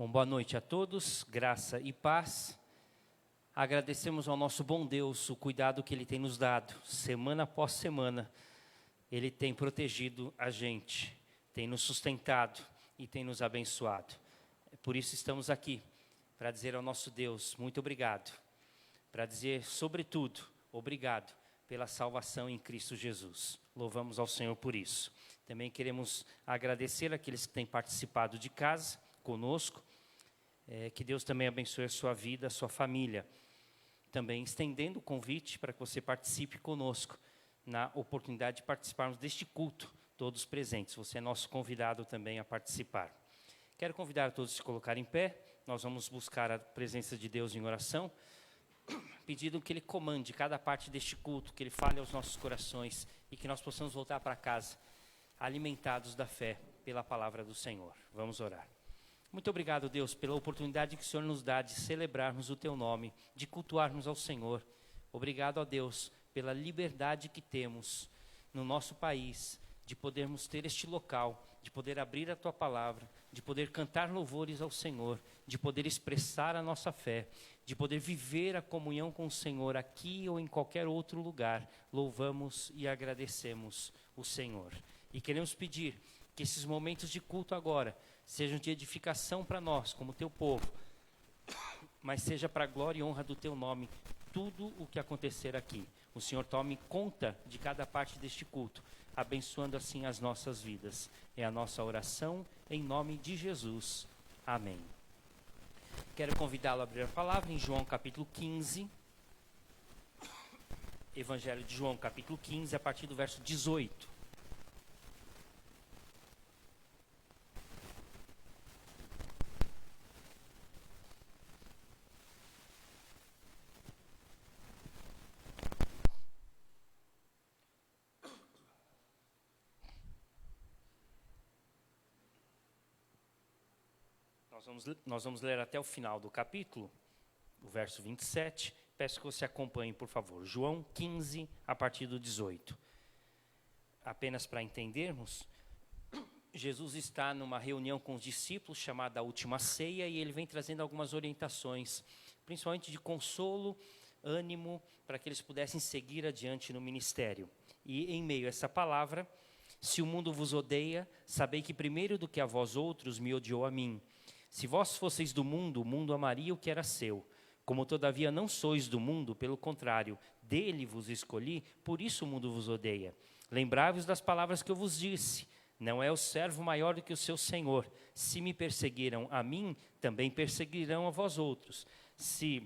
Bom, boa noite a todos, graça e paz. Agradecemos ao nosso bom Deus o cuidado que Ele tem nos dado. Semana após semana, Ele tem protegido a gente, tem nos sustentado e tem nos abençoado. Por isso estamos aqui, para dizer ao nosso Deus, muito obrigado. Para dizer, sobretudo, obrigado pela salvação em Cristo Jesus. Louvamos ao Senhor por isso. Também queremos agradecer àqueles que têm participado de casa, conosco. Que Deus também abençoe a sua vida, a sua família. Também estendendo o convite para que você participe conosco na oportunidade de participarmos deste culto, todos presentes. Você é nosso convidado também a participar. Quero convidar a todos a se colocar em pé. Nós vamos buscar a presença de Deus em oração, pedindo que Ele comande cada parte deste culto, que Ele fale aos nossos corações e que nós possamos voltar para casa alimentados da fé pela palavra do Senhor. Vamos orar. Muito obrigado, Deus, pela oportunidade que o Senhor nos dá de celebrarmos o Teu nome, de cultuarmos ao Senhor. Obrigado a Deus pela liberdade que temos no nosso país, de podermos ter este local, de poder abrir a Tua palavra, de poder cantar louvores ao Senhor, de poder expressar a nossa fé, de poder viver a comunhão com o Senhor aqui ou em qualquer outro lugar. Louvamos e agradecemos o Senhor. E queremos pedir que esses momentos de culto agora sejam de edificação para nós, como Teu povo, mas seja para a glória e honra do Teu nome, tudo o que acontecer aqui. O Senhor tome conta de cada parte deste culto, abençoando assim as nossas vidas. É a nossa oração em nome de Jesus. Amém. Quero convidá-lo a abrir a palavra em João capítulo 15. Evangelho de João capítulo 15, a partir do verso 18. Nós vamos ler até o final do capítulo, o verso 27. Peço que você acompanhe, por favor. João 15, a partir do 18. Apenas para entendermos, Jesus está numa reunião com os discípulos, chamada a Última Ceia, e ele vem trazendo algumas orientações, principalmente de consolo, ânimo, para que eles pudessem seguir adiante no ministério. E em meio a essa palavra, se o mundo vos odeia, sabei que primeiro do que a vós outros me odiou a mim. Se vós fosseis do mundo, o mundo amaria o que era seu. Como todavia não sois do mundo, pelo contrário, dele vos escolhi, por isso o mundo vos odeia. Lembrai-vos das palavras que eu vos disse. Não é o servo maior do que o seu senhor. Se me perseguiram a mim, também perseguirão a vós outros. Se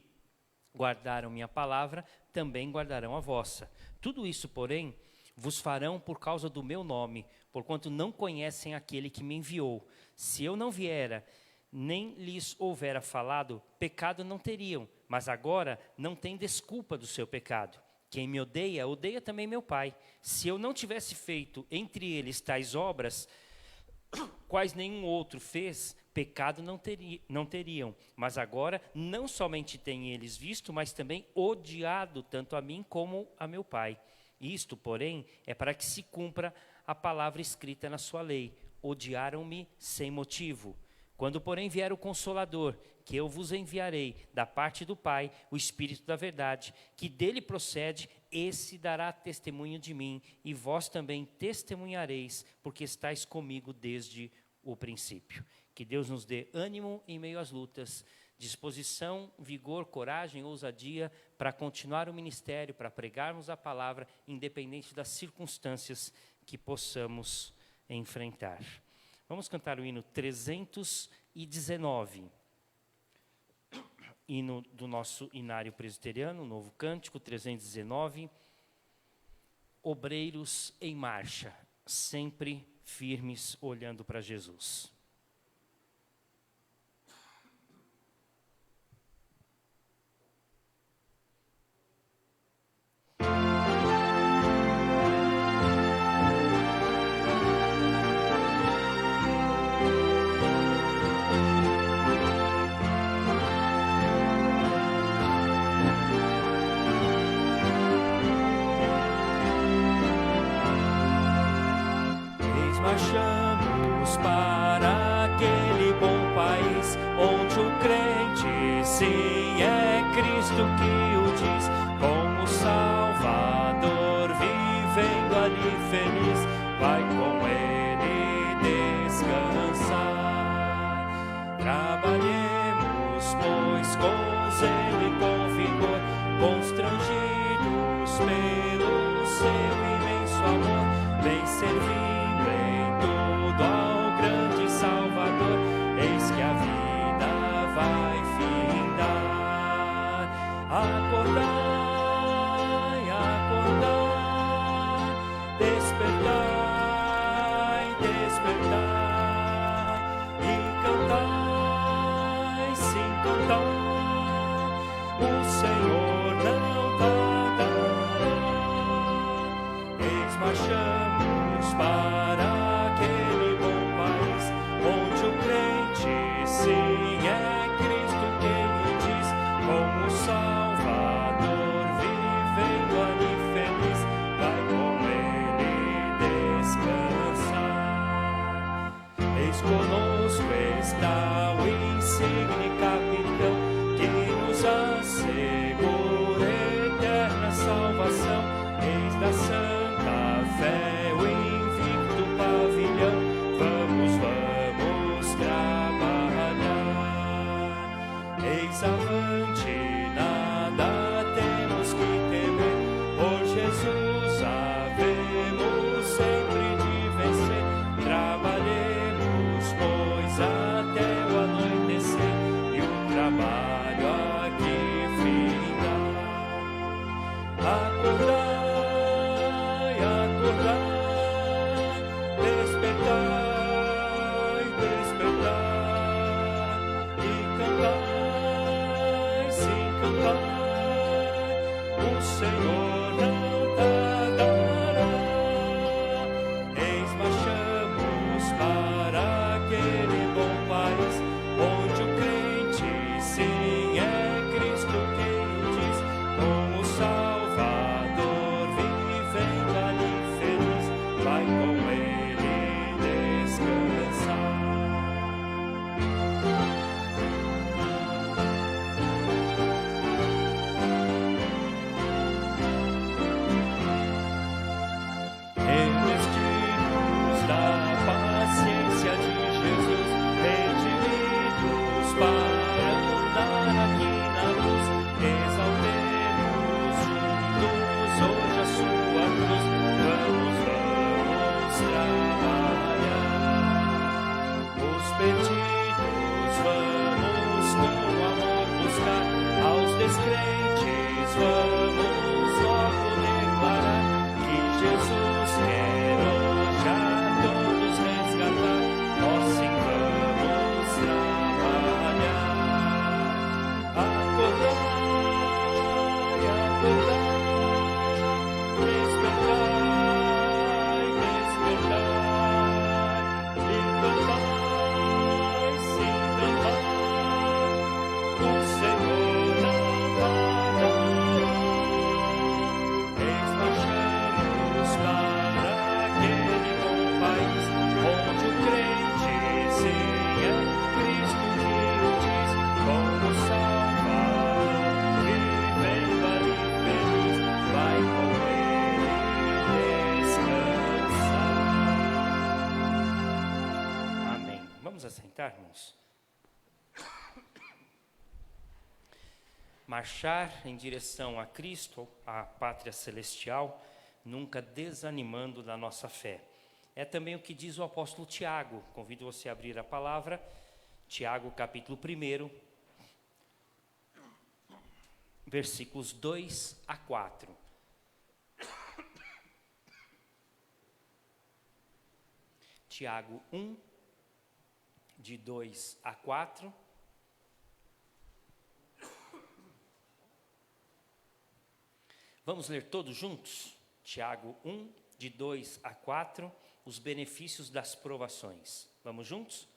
guardaram minha palavra, também guardarão a vossa. Tudo isso, porém, vos farão por causa do meu nome, porquanto não conhecem aquele que me enviou. Se eu não viera, nem lhes houvera falado, pecado não teriam, mas agora não tem desculpa do seu pecado. Quem me odeia, odeia também meu Pai. Se eu não tivesse feito entre eles tais obras, quais nenhum outro fez, pecado não teriam. Mas agora não somente têm eles visto, mas também odiado tanto a mim como a meu Pai. Isto, porém, é para que se cumpra a palavra escrita na sua lei. Odiaram-me sem motivo. Quando, porém, vier o Consolador, que eu vos enviarei da parte do Pai, o Espírito da verdade, que dele procede, esse dará testemunho de mim, e vós também testemunhareis, porque estáis comigo desde o princípio. Que Deus nos dê ânimo em meio às lutas, disposição, vigor, coragem, ousadia, para continuar o ministério, para pregarmos a palavra, independente das circunstâncias que possamos enfrentar. Vamos cantar o hino 319, hino do nosso inário presbiteriano, novo cântico 319, obreiros em marcha, sempre firmes olhando para Jesus. Marchamos para aquele bom país, onde Cristo que o diz, como Salvador, vivendo ali feliz, vai com Ele descansar. Trabalhemos, pois, com zelo e com vigor, constrangidos pelo seu imenso amor, vem servindo em tudo ao grande Salvador, eis que a vida vai findar. Acordai, acordai, despertai, despertai, e cantai, sim, cantai, o Senhor não tardará. Eis marchamos para aquele bom país, onde o crente sim é Cristo quem o diz, como Salvador, vivendo ali feliz, vai com Ele descansar. Eis conosco está o insigne capitão, que nos assegura eterna salvação. Eis da santa fé o invicto pavilhão, vamos, vamos trabalhar. Eis avante, nada temos que temer, por Jesus havemos sempre de vencer. Trabalhemos, pois, até o anoitecer, e o trabalho aqui findar. Acordai, acordai, despertai, despertai, e cantai, sim, cantai, o Senhor não tardará. Eis marchamos para aquele bom país, onde o crente sim é Cristo quem o diz, como Salvador, vivendo ali feliz, vai com Ele descansar. Revestidos da paciência de Jesus, redimidos para andar aqui na luz, exaltemos juntos hoje a sua cruz. Vamos, vamos trabalhar. Os perdidos vamos com amor buscar, aos descrentes vamos logo declarar que Jesus quer hoje a todos resgatar. Nós sim vamos trabalhar. Acordai, acordai, despertai, despertai, e cantai, sim, cantai, o Senhor não tardará. Eis marchamos para aquele bom país, onde o crente sim é Cristo que o diz, como Salvador, vivendo ali feliz, vai com Ele descansar. Amém. Vamos assentar, irmãos. Marchar em direção a Cristo, a pátria celestial, nunca desanimando da nossa fé. É também o que diz o apóstolo Tiago. Convido você a abrir a palavra, Tiago capítulo 1, versículos 2 a 4. Tiago 1, de 2 a 4. Vamos ler todos juntos? Tiago 1, de 2 a 4, os benefícios das provações. Vamos juntos?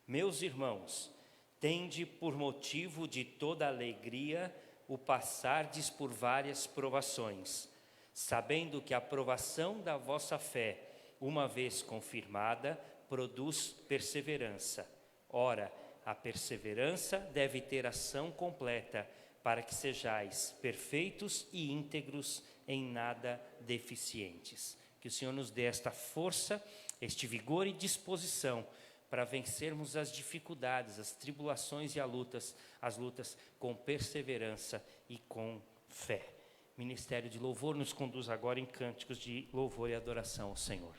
Meus irmãos, tende por motivo de toda alegria o passardes por várias provações, sabendo que a provação da vossa fé, uma vez confirmada, produz perseverança. Ora, a perseverança deve ter ação completa, para que sejais perfeitos e íntegros, em nada deficientes. Que o Senhor nos dê esta força, este vigor e disposição para vencermos as dificuldades, as tribulações e as lutas com perseverança e com fé. Ministério de Louvor nos conduz agora em cânticos de louvor e adoração ao Senhor.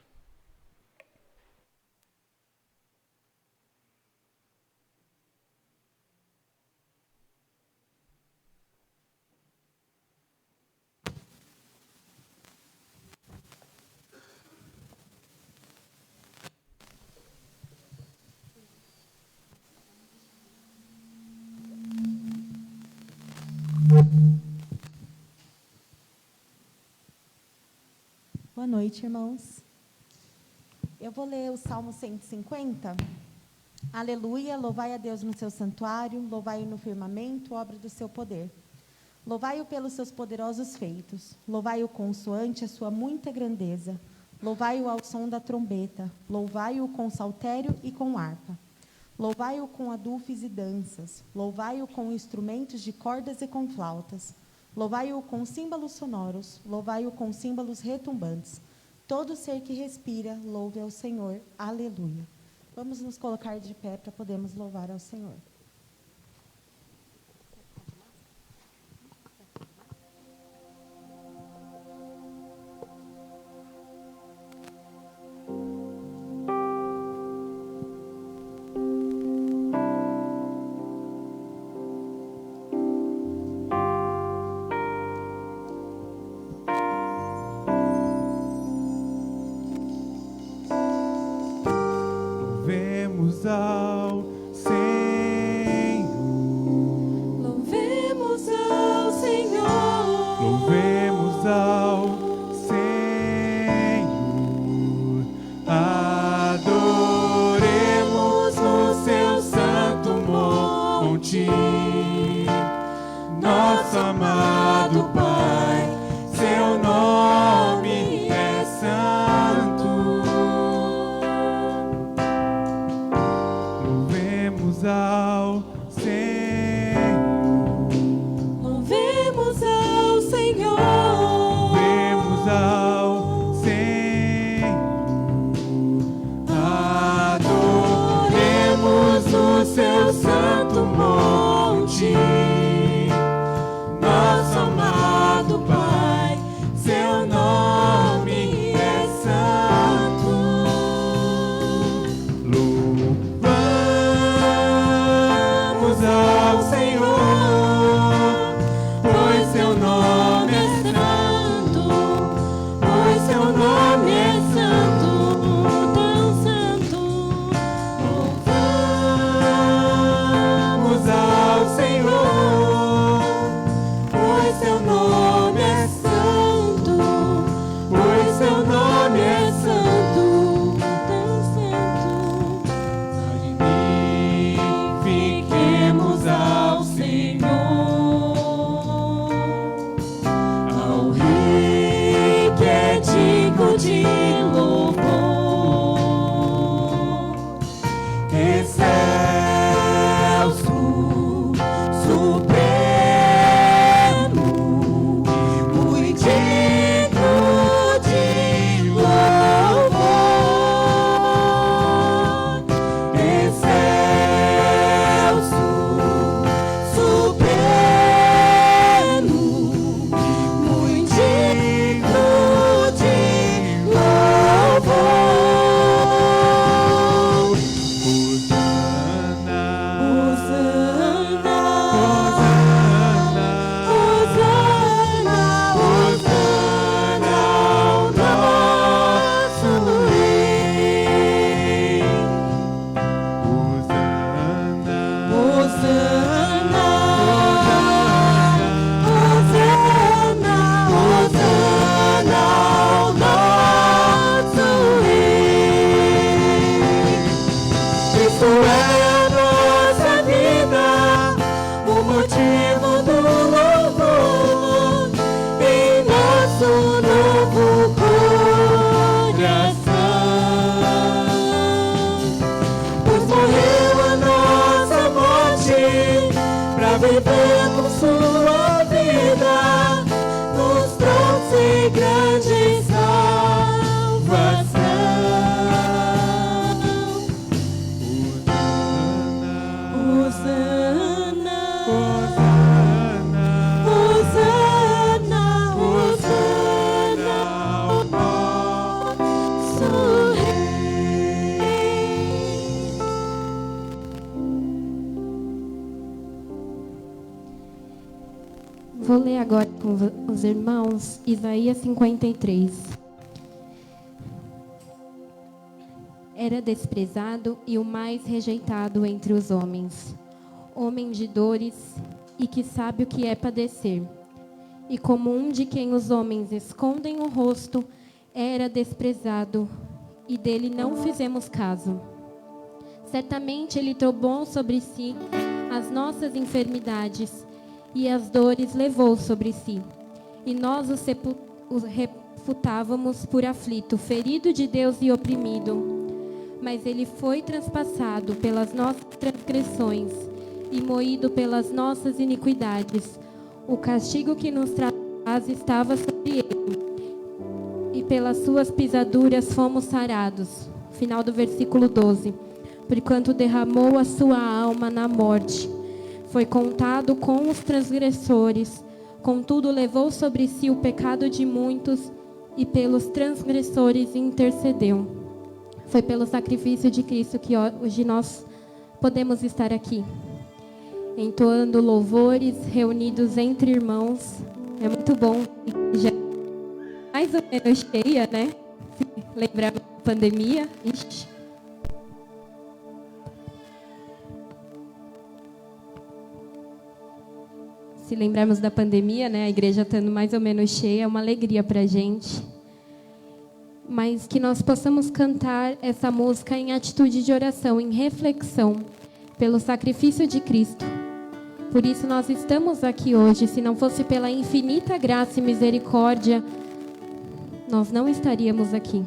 Boa noite, irmãos. Eu vou ler o Salmo 150. Aleluia, louvai a Deus no seu santuário, louvai-o no firmamento, obra do seu poder. Louvai-o pelos seus poderosos feitos, louvai-o consoante a sua muita grandeza, louvai-o ao som da trombeta, louvai-o com saltério e com harpa. Louvai-o com adufes e danças, louvai-o com instrumentos de cordas e com flautas. Louvai-o com símbolos sonoros, louvai-o com símbolos retumbantes. Todo ser que respira, louve ao Senhor. Aleluia. Vamos nos colocar de pé para podermos louvar ao Senhor. Louvemos ao Senhor. meus irmãos, Isaías 53. Era desprezado e o mais rejeitado entre os homens, homem de dores e que sabe o que é padecer. E como um de quem os homens escondem o rosto, era desprezado, e dele não fizemos caso. Certamente ele tomou sobre si as nossas enfermidades, e as dores levou sobre si. E nós o reputávamos por aflito, ferido de Deus e oprimido. Mas ele foi transpassado pelas nossas transgressões e moído pelas nossas iniquidades. O castigo que nos traz estava sobre ele, e pelas suas pisaduras fomos sarados. Final do versículo 12. Porquanto derramou a sua alma na morte, foi contado com os transgressores, contudo levou sobre si o pecado de muitos, e pelos transgressores intercedeu. Foi pelo sacrifício de Cristo que hoje nós podemos estar aqui, entoando louvores, reunidos entre irmãos. É muito bom. Já mais ou menos cheia, né? Lembrar da pandemia. Ixi. Se lembrarmos da pandemia, né? A igreja estando mais ou menos cheia, é uma alegria para a gente. Mas que nós possamos cantar essa música em atitude de oração, em reflexão, pelo sacrifício de Cristo. Por isso nós estamos aqui hoje. Se não fosse pela infinita graça e misericórdia, nós não estaríamos aqui.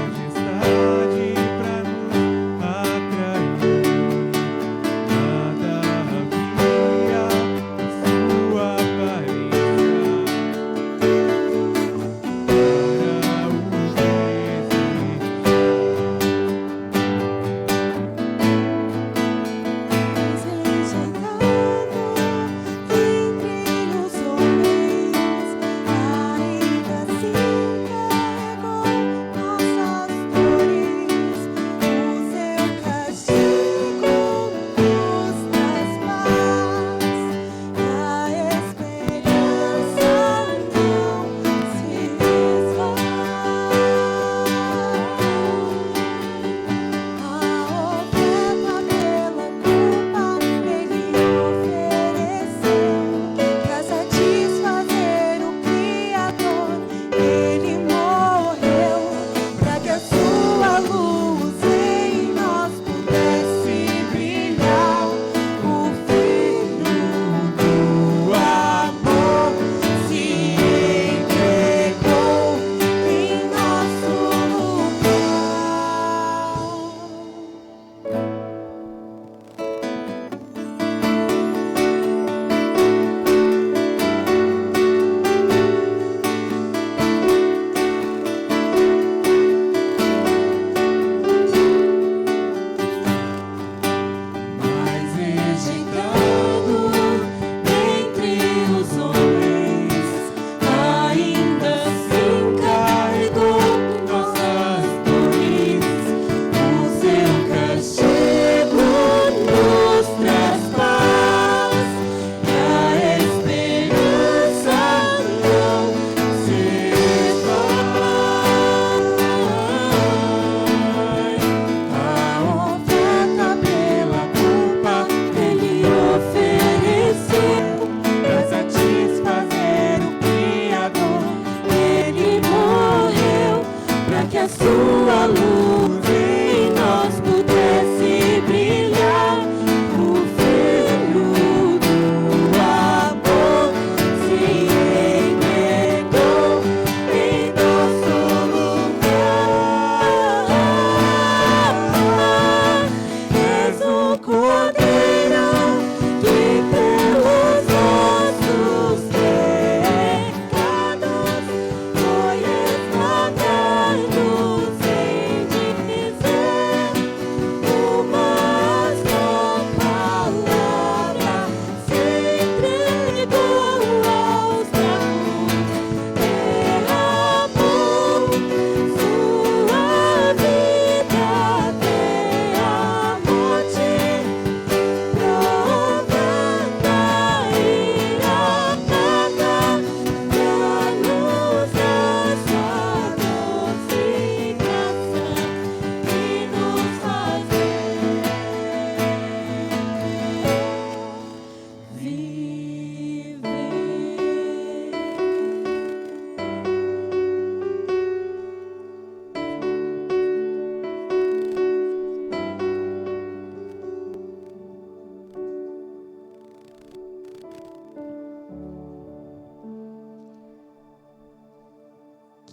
Majestade pra nos atrair.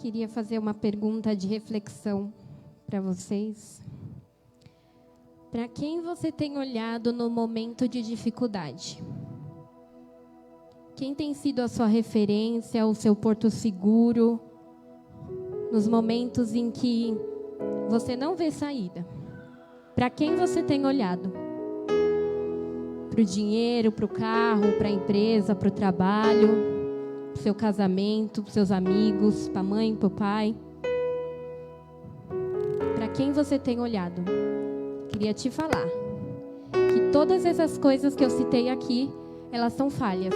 queria fazer uma pergunta de reflexão para vocês. Para quem você tem olhado no momento de dificuldade? Quem tem sido a sua referência, o seu porto seguro, nos momentos em que você não vê saída? Para quem você tem olhado? Para o dinheiro, para o carro, para a empresa, para o trabalho, para o seu casamento, para os seus amigos, para a mãe, para o pai? Para quem você tem olhado? Queria te falar que todas essas coisas que eu citei aqui, elas são falhas.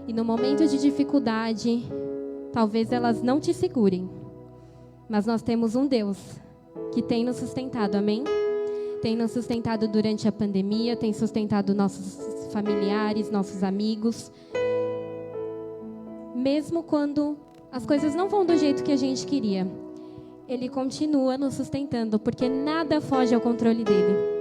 E no momento de dificuldade, talvez elas não te segurem. Mas nós temos um Deus que tem nos sustentado, amém? Tem nos sustentado durante a pandemia, tem sustentado nossos familiares, nossos amigos. Mesmo quando as coisas não vão do jeito que a gente queria, Ele continua nos sustentando, porque nada foge ao controle dele.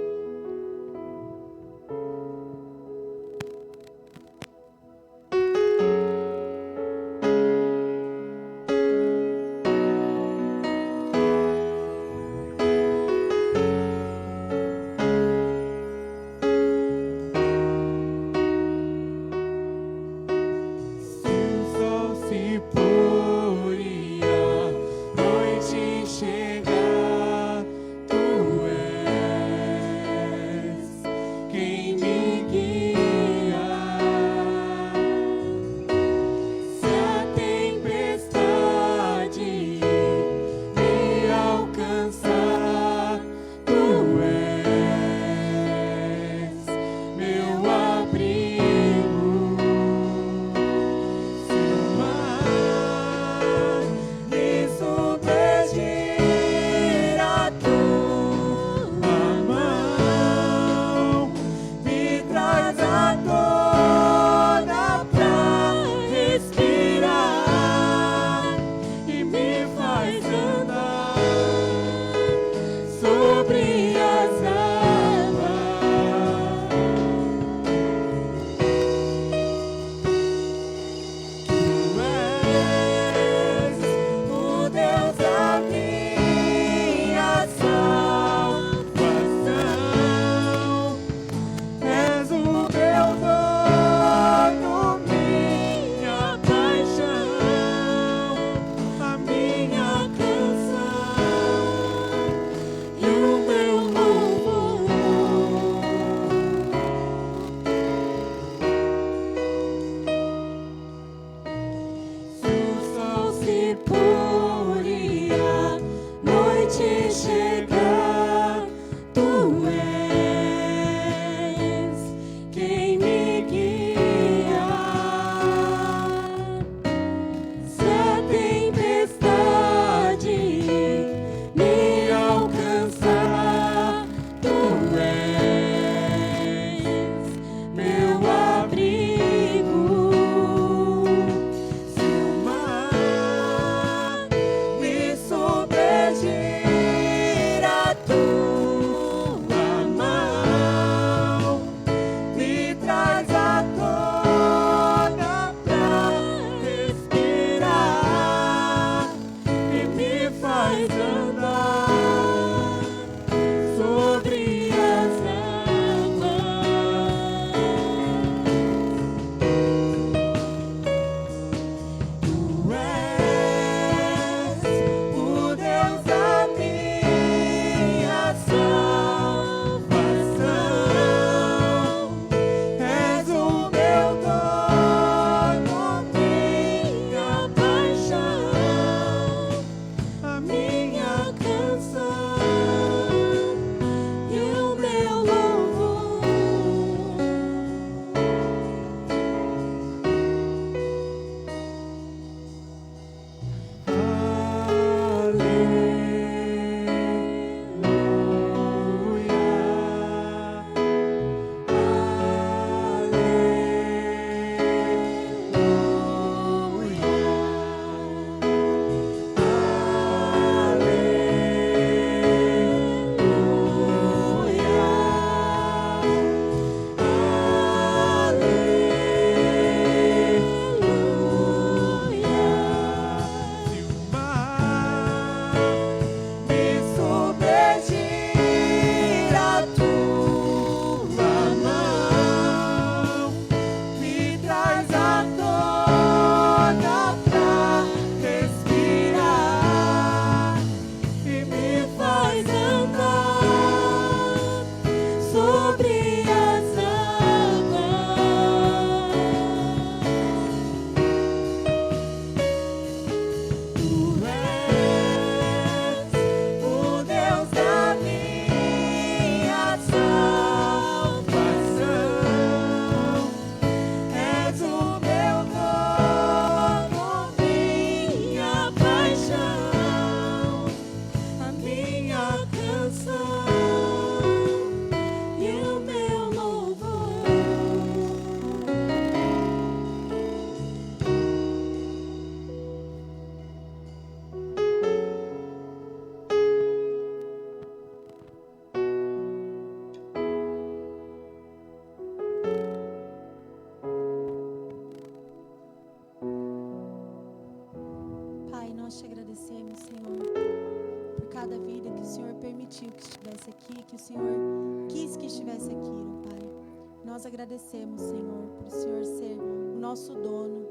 permitiu que estivesse aqui, que o Senhor quis que estivesse aqui, ó Pai. Nós agradecemos, Senhor, por o Senhor ser o nosso dono,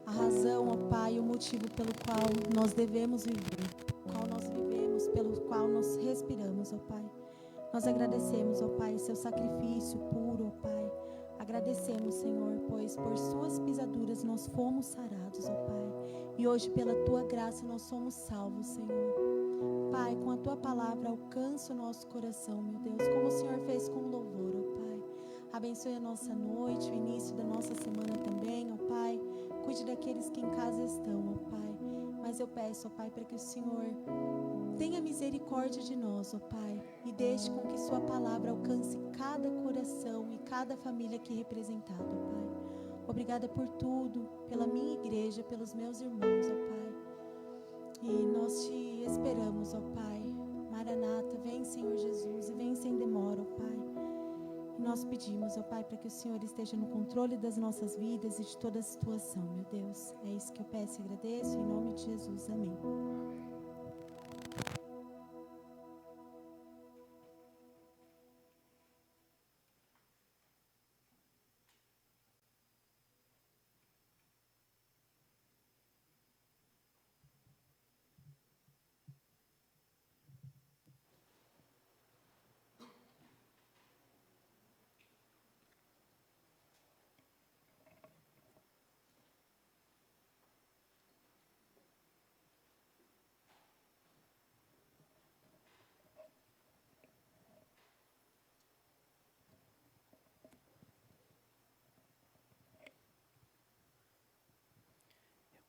a razão, ó Pai, o motivo pelo qual nós devemos viver, pelo qual nós respiramos, ó Pai. Nós agradecemos, ó Pai, seu sacrifício puro, ó Pai. Agradecemos, Senhor, pois por suas pisaduras nós fomos sarados, ó Pai. E hoje, pela tua graça, nós somos salvos, Senhor. Pai, com a tua palavra, alcança o nosso coração, meu Deus, como o Senhor fez com louvor, ó Pai. Abençoe a nossa noite, o início da nossa semana também, ó Pai. Cuide daqueles que em casa estão, ó Pai. Mas eu peço, ó Pai, para que o Senhor tenha misericórdia de nós, ó Pai, e deixe com que sua palavra alcance cada coração e cada família aqui representada, ó Pai. Obrigada por tudo, pela minha igreja, pelos meus irmãos, ó Pai. E nós te esperamos, ó Pai. Maranata, vem, Senhor Jesus, e vem sem demora, ó Pai. E nós pedimos, ó Pai, para que o Senhor esteja no controle das nossas vidas e de toda a situação, meu Deus. É isso que eu peço e agradeço, em nome de Jesus. Amém.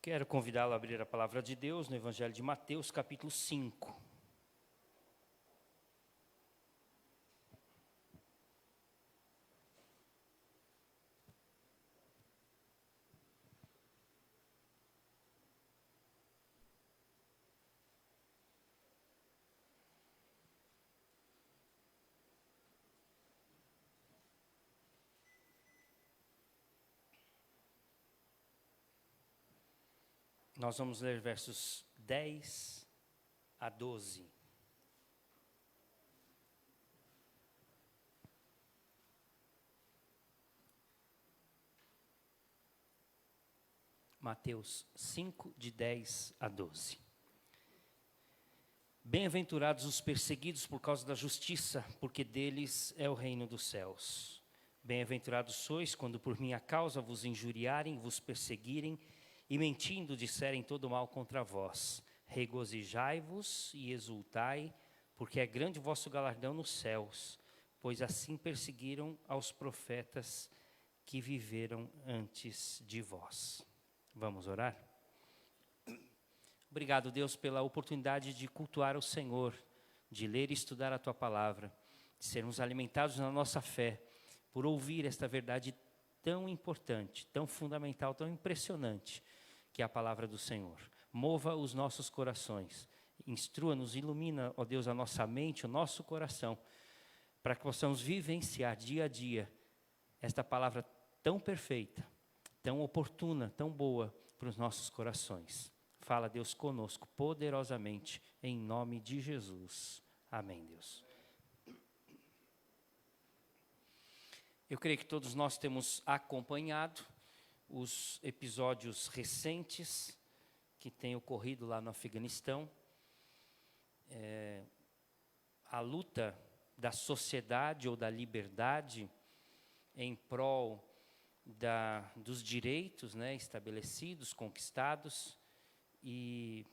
Quero convidá-lo a abrir a palavra de Deus no Evangelho de Mateus, capítulo 5. Nós vamos ler versos 10 a 12. Mateus 5, de 10 a 12. Bem-aventurados os perseguidos por causa da justiça, porque deles é o reino dos céus. Bem-aventurados sois quando por minha causa vos injuriarem, vos perseguirem, e mentindo disserem todo mal contra vós. Regozijai-vos e exultai, porque é grande o vosso galardão nos céus, pois assim perseguiram aos profetas que viveram antes de vós. Vamos orar? Obrigado, Deus, pela oportunidade de cultuar o Senhor, de ler e estudar a Tua palavra, de sermos alimentados na nossa fé, por ouvir esta verdade tão importante, tão fundamental, tão impressionante, que é a palavra do Senhor. Mova os nossos corações, instrua-nos, ilumina, ó Deus, a nossa mente, o nosso coração, para que possamos vivenciar dia a dia esta palavra tão perfeita, tão oportuna, tão boa para os nossos corações. Fala, Deus, conosco poderosamente, em nome de Jesus. Amém, Deus. Eu creio que todos nós temos acompanhado os episódios recentes que têm ocorrido lá no Afeganistão. A luta da sociedade ou da liberdade em prol dos direitos, né, estabelecidos, conquistados, e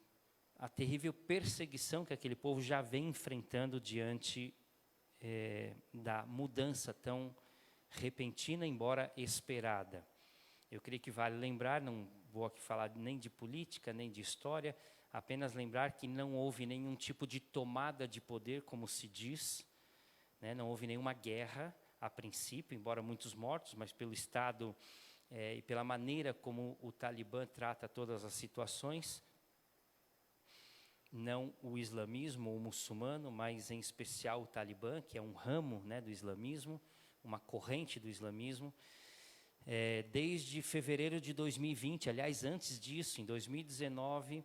a terrível perseguição que aquele povo já vem enfrentando diante da mudança tão repentina, embora esperada. Eu creio que vale lembrar, não vou aqui falar nem de política, nem de história, apenas lembrar que não houve nenhum tipo de tomada de poder, como se diz, né? Não houve nenhuma guerra a princípio, embora muitos mortos, mas pelo Estado e pela maneira como o Talibã trata todas as situações, não o islamismo, o muçulmano, mas em especial o Talibã, que é um ramo, né, do islamismo, uma corrente do islamismo, desde fevereiro de 2020, aliás, antes disso, em 2019,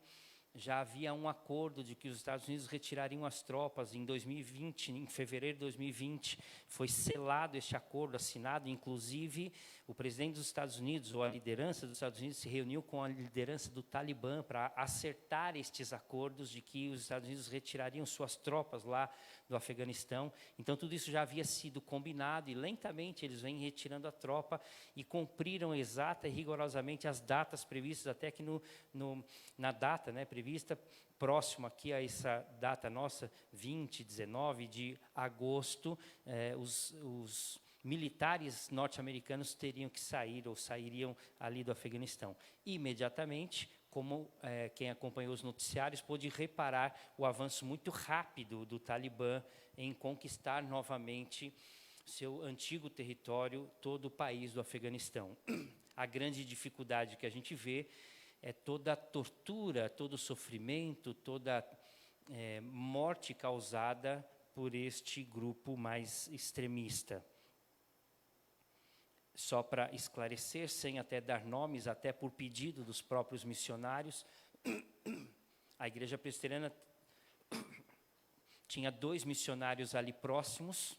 já havia um acordo de que os Estados Unidos retirariam as tropas em 2020, em fevereiro de 2020. Foi selado este acordo, assinado, inclusive o presidente dos Estados Unidos, ou a liderança dos Estados Unidos, se reuniu com a liderança do Talibã para acertar estes acordos de que os Estados Unidos retirariam suas tropas lá do Afeganistão. Então, tudo isso já havia sido combinado e, lentamente, eles vêm retirando a tropa e cumpriram exata e rigorosamente as datas previstas, até que na data, né, prevista, próximo aqui a essa data nossa, 19 de agosto, os militares norte-americanos teriam que sair, ou sairiam ali do Afeganistão. Imediatamente, como quem acompanhou os noticiários pôde reparar o avanço muito rápido do Talibã em conquistar novamente seu antigo território, todo o país do Afeganistão. A grande dificuldade que a gente vê é toda a tortura, todo o sofrimento, toda morte causada por este grupo mais extremista. Só para esclarecer, sem até dar nomes, até por pedido dos próprios missionários, a Igreja Presbiteriana tinha 2 missionários ali próximos.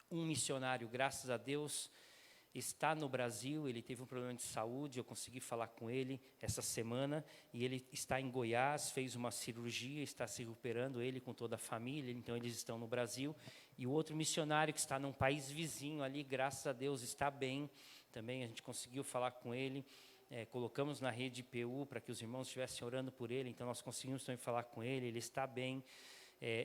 Um missionário, graças a Deus, está no Brasil. Ele teve um problema de saúde, eu consegui falar com ele essa semana, e ele está em Goiás, fez uma cirurgia, está se recuperando, ele com toda a família, então eles estão no Brasil. E o outro missionário que está num país vizinho ali, graças a Deus, está bem, também a gente conseguiu falar com ele, colocamos na rede IPU para que os irmãos estivessem orando por ele, então nós conseguimos também falar com ele, ele está bem,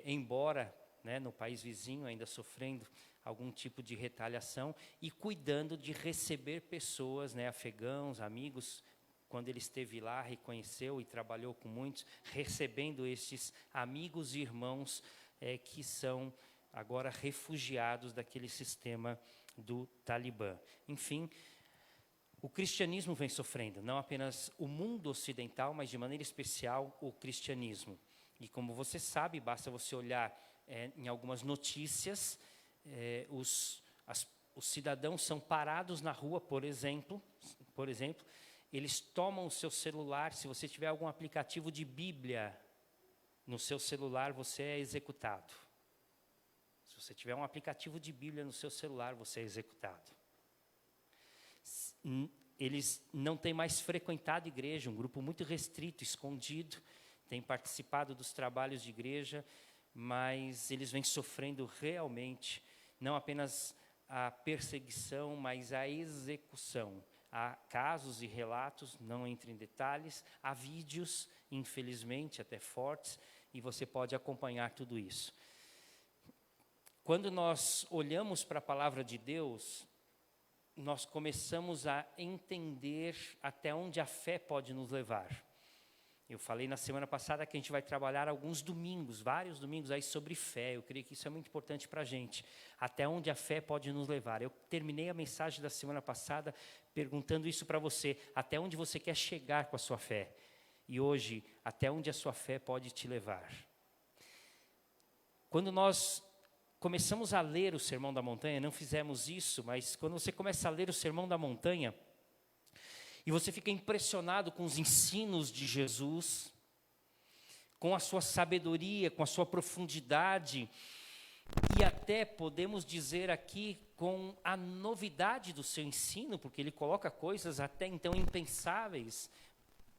embora, né, no país vizinho, ainda sofrendo algum tipo de retaliação, e cuidando de receber pessoas, né, afegãos, amigos. Quando ele esteve lá, reconheceu e trabalhou com muitos, recebendo estes amigos e irmãos que são agora refugiados daquele sistema do Talibã. Enfim, o cristianismo vem sofrendo, não apenas o mundo ocidental, mas de maneira especial o cristianismo. E como você sabe, basta você olhar em algumas notícias, os cidadãos são parados na rua, por exemplo, eles tomam o seu celular. Se você tiver algum aplicativo de Bíblia no seu celular, você é executado. Se você tiver um aplicativo de Bíblia no seu celular, você é executado. Eles não têm mais frequentado igreja, um grupo muito restrito, escondido, tem participado dos trabalhos de igreja, mas eles vêm sofrendo realmente, não apenas a perseguição, mas a execução. Há casos e relatos, não entro em detalhes, há vídeos, infelizmente, até fortes, e você pode acompanhar tudo isso. Quando nós olhamos para a palavra de Deus, nós começamos a entender até onde a fé pode nos levar. Eu falei na semana passada que a gente vai trabalhar alguns domingos, vários domingos aí sobre fé. Eu creio que isso é muito importante para a gente. Até onde a fé pode nos levar. Eu terminei a mensagem da semana passada perguntando isso para você. Até onde você quer chegar com a sua fé? E hoje, até onde a sua fé pode te levar? Quando nós começamos a ler o Sermão da Montanha, não fizemos isso, mas quando você começa a ler o Sermão da Montanha, e você fica impressionado com os ensinos de Jesus, com a sua sabedoria, com a sua profundidade, e até podemos dizer aqui com a novidade do seu ensino, porque ele coloca coisas até então impensáveis,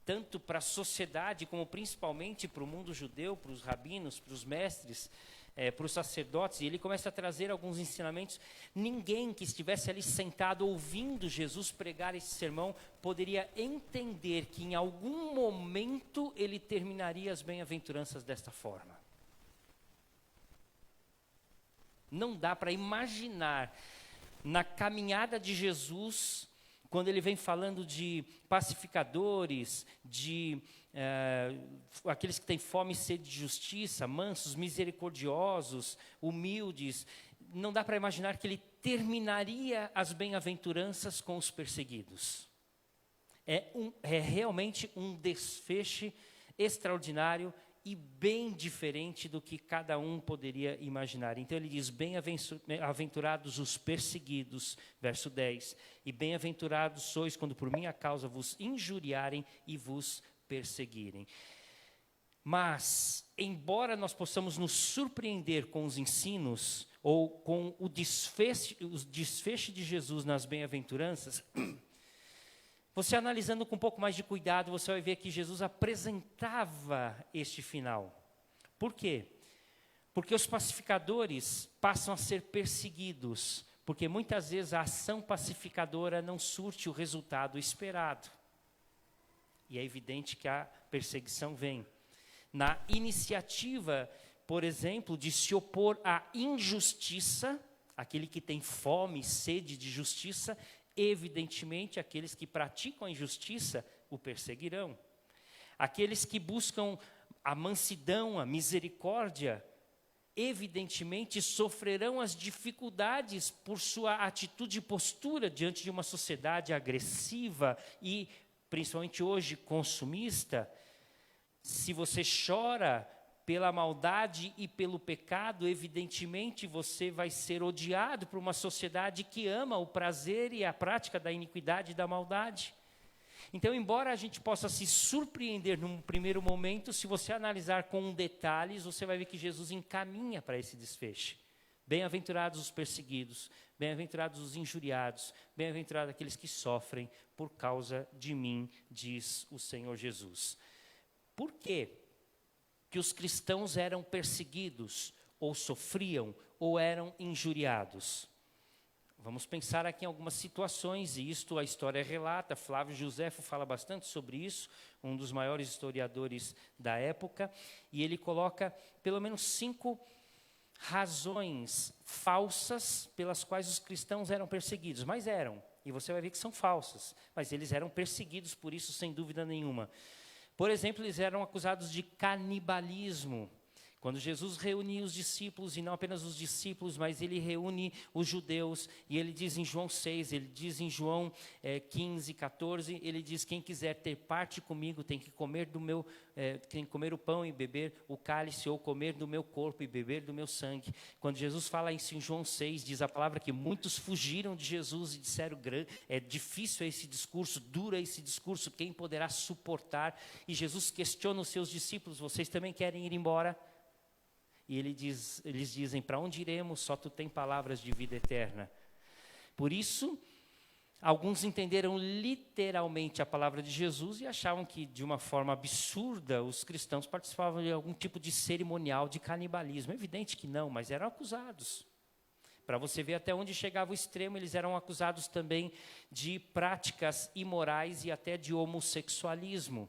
tanto para a sociedade como principalmente para o mundo judeu, para os rabinos, para os mestres, para os sacerdotes, e ele começa a trazer alguns ensinamentos. Ninguém que estivesse ali sentado ouvindo Jesus pregar esse sermão poderia entender que em algum momento ele terminaria as bem-aventuranças desta forma. Não dá para imaginar na caminhada de Jesus, quando ele vem falando de pacificadores, de aqueles que têm fome e sede de justiça, mansos, misericordiosos, humildes, não dá para imaginar que ele terminaria as bem-aventuranças com os perseguidos. É realmente um desfecho extraordinário e bem diferente do que cada um poderia imaginar. Então ele diz, bem-aventurados os perseguidos, verso 10, e bem-aventurados sois quando por minha causa vos injuriarem e vos perseguirem. Mas, embora nós possamos nos surpreender com os ensinos, ou com o desfecho de Jesus nas bem-aventuranças, você analisando com um pouco mais de cuidado, você vai ver que Jesus apresentava este final. Por quê? Porque os pacificadores passam a ser perseguidos, porque muitas vezes a ação pacificadora não surte o resultado esperado. E é evidente que a perseguição vem. Na iniciativa, por exemplo, de se opor à injustiça, aquele que tem fome e sede de justiça, evidentemente aqueles que praticam a injustiça o perseguirão. Aqueles que buscam a mansidão, a misericórdia, evidentemente sofrerão as dificuldades por sua atitude e postura diante de uma sociedade agressiva e, principalmente hoje, consumista. Se você chora pela maldade e pelo pecado, evidentemente você vai ser odiado por uma sociedade que ama o prazer e a prática da iniquidade e da maldade. Então, embora a gente possa se surpreender num primeiro momento, se você analisar com detalhes, você vai ver que Jesus encaminha para esse desfecho. Bem-aventurados os perseguidos, bem-aventurados os injuriados, bem-aventurados aqueles que sofrem por causa de mim, diz o Senhor Jesus. Por quê que os cristãos eram perseguidos, ou sofriam, ou eram injuriados? Vamos pensar aqui em algumas situações, e isto a história relata. Flávio Josefo fala bastante sobre isso, um dos maiores historiadores da época, e ele coloca pelo menos 5 razões falsas pelas quais os cristãos eram perseguidos, mas eram, e você vai ver que são falsas, mas eles eram perseguidos por isso, sem dúvida nenhuma. Por exemplo, eles eram acusados de canibalismo. Quando Jesus reunia os discípulos, e não apenas os discípulos, mas ele reúne os judeus, e ele diz em João 6, ele diz em João 15, 14, ele diz: quem quiser ter parte comigo tem que comer tem que comer o pão e beber o cálice, ou comer do meu corpo e beber do meu sangue. Quando Jesus fala isso em João 6, diz a palavra que muitos fugiram de Jesus e disseram: é difícil esse discurso, duro esse discurso, quem poderá suportar? E Jesus questiona os seus discípulos: vocês também querem ir embora? E eles dizem: para onde iremos? Só tu tem palavras de vida eterna. Por isso, alguns entenderam literalmente a palavra de Jesus e achavam que, de uma forma absurda, os cristãos participavam de algum tipo de cerimonial de canibalismo. É evidente que não, mas eram acusados. Para você ver até onde chegava o extremo, eles eram acusados também de práticas imorais e até de homossexualismo,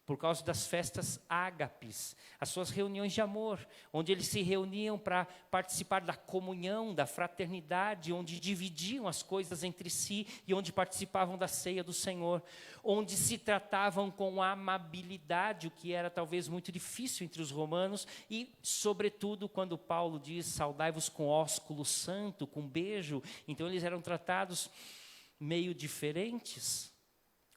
por causa das festas ágapes, as suas reuniões de amor, onde eles se reuniam para participar da comunhão, da fraternidade, onde dividiam as coisas entre si e onde participavam da ceia do Senhor, onde se tratavam com amabilidade, o que era talvez muito difícil entre os romanos, e, sobretudo, quando Paulo diz: saudai-vos com ósculo santo, com beijo, então eles eram tratados meio diferentes,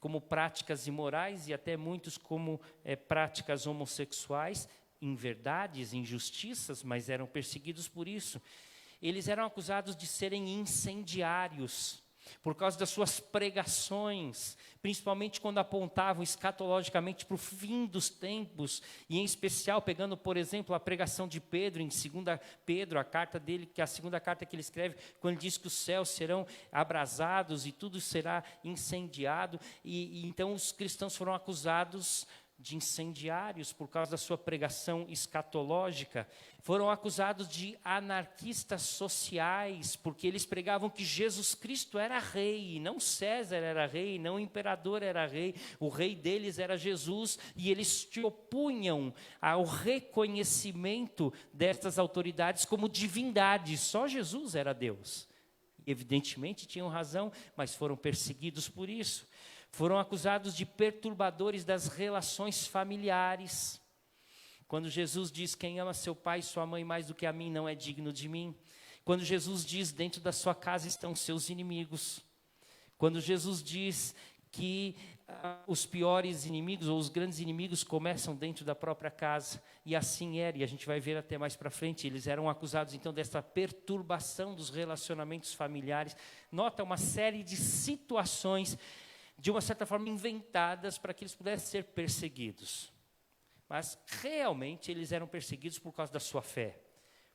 como práticas imorais e até muitos como práticas homossexuais, inverdades, injustiças, mas eram perseguidos por isso. Eles eram acusados de serem incendiários, por causa das suas pregações, principalmente quando apontavam escatologicamente para o fim dos tempos, e em especial pegando, por exemplo, a pregação de Pedro, em 2 Pedro, a carta dele, que é a segunda carta que ele escreve, quando ele diz que os céus serão abrasados e tudo será incendiado, e então os cristãos foram acusados de incendiários por causa da sua pregação escatológica. Foram acusados de anarquistas sociais, porque eles pregavam que Jesus Cristo era rei, não César era rei, não o imperador era rei, o rei deles era Jesus, e eles se opunham ao reconhecimento destas autoridades como divindades, só Jesus era Deus. Evidentemente tinham razão, mas foram perseguidos por isso. Foram acusados de perturbadores das relações familiares. Quando Jesus diz: quem ama seu pai e sua mãe mais do que a mim não é digno de mim. Quando Jesus diz: dentro da sua casa estão seus inimigos. Quando Jesus diz que os piores inimigos ou os grandes inimigos começam dentro da própria casa. E assim era, e a gente vai ver até mais para frente. Eles eram acusados então dessa perturbação dos relacionamentos familiares. Nota uma série de situações, de uma certa forma inventadas para que eles pudessem ser perseguidos. mas realmente eles eram perseguidos por causa da sua fé.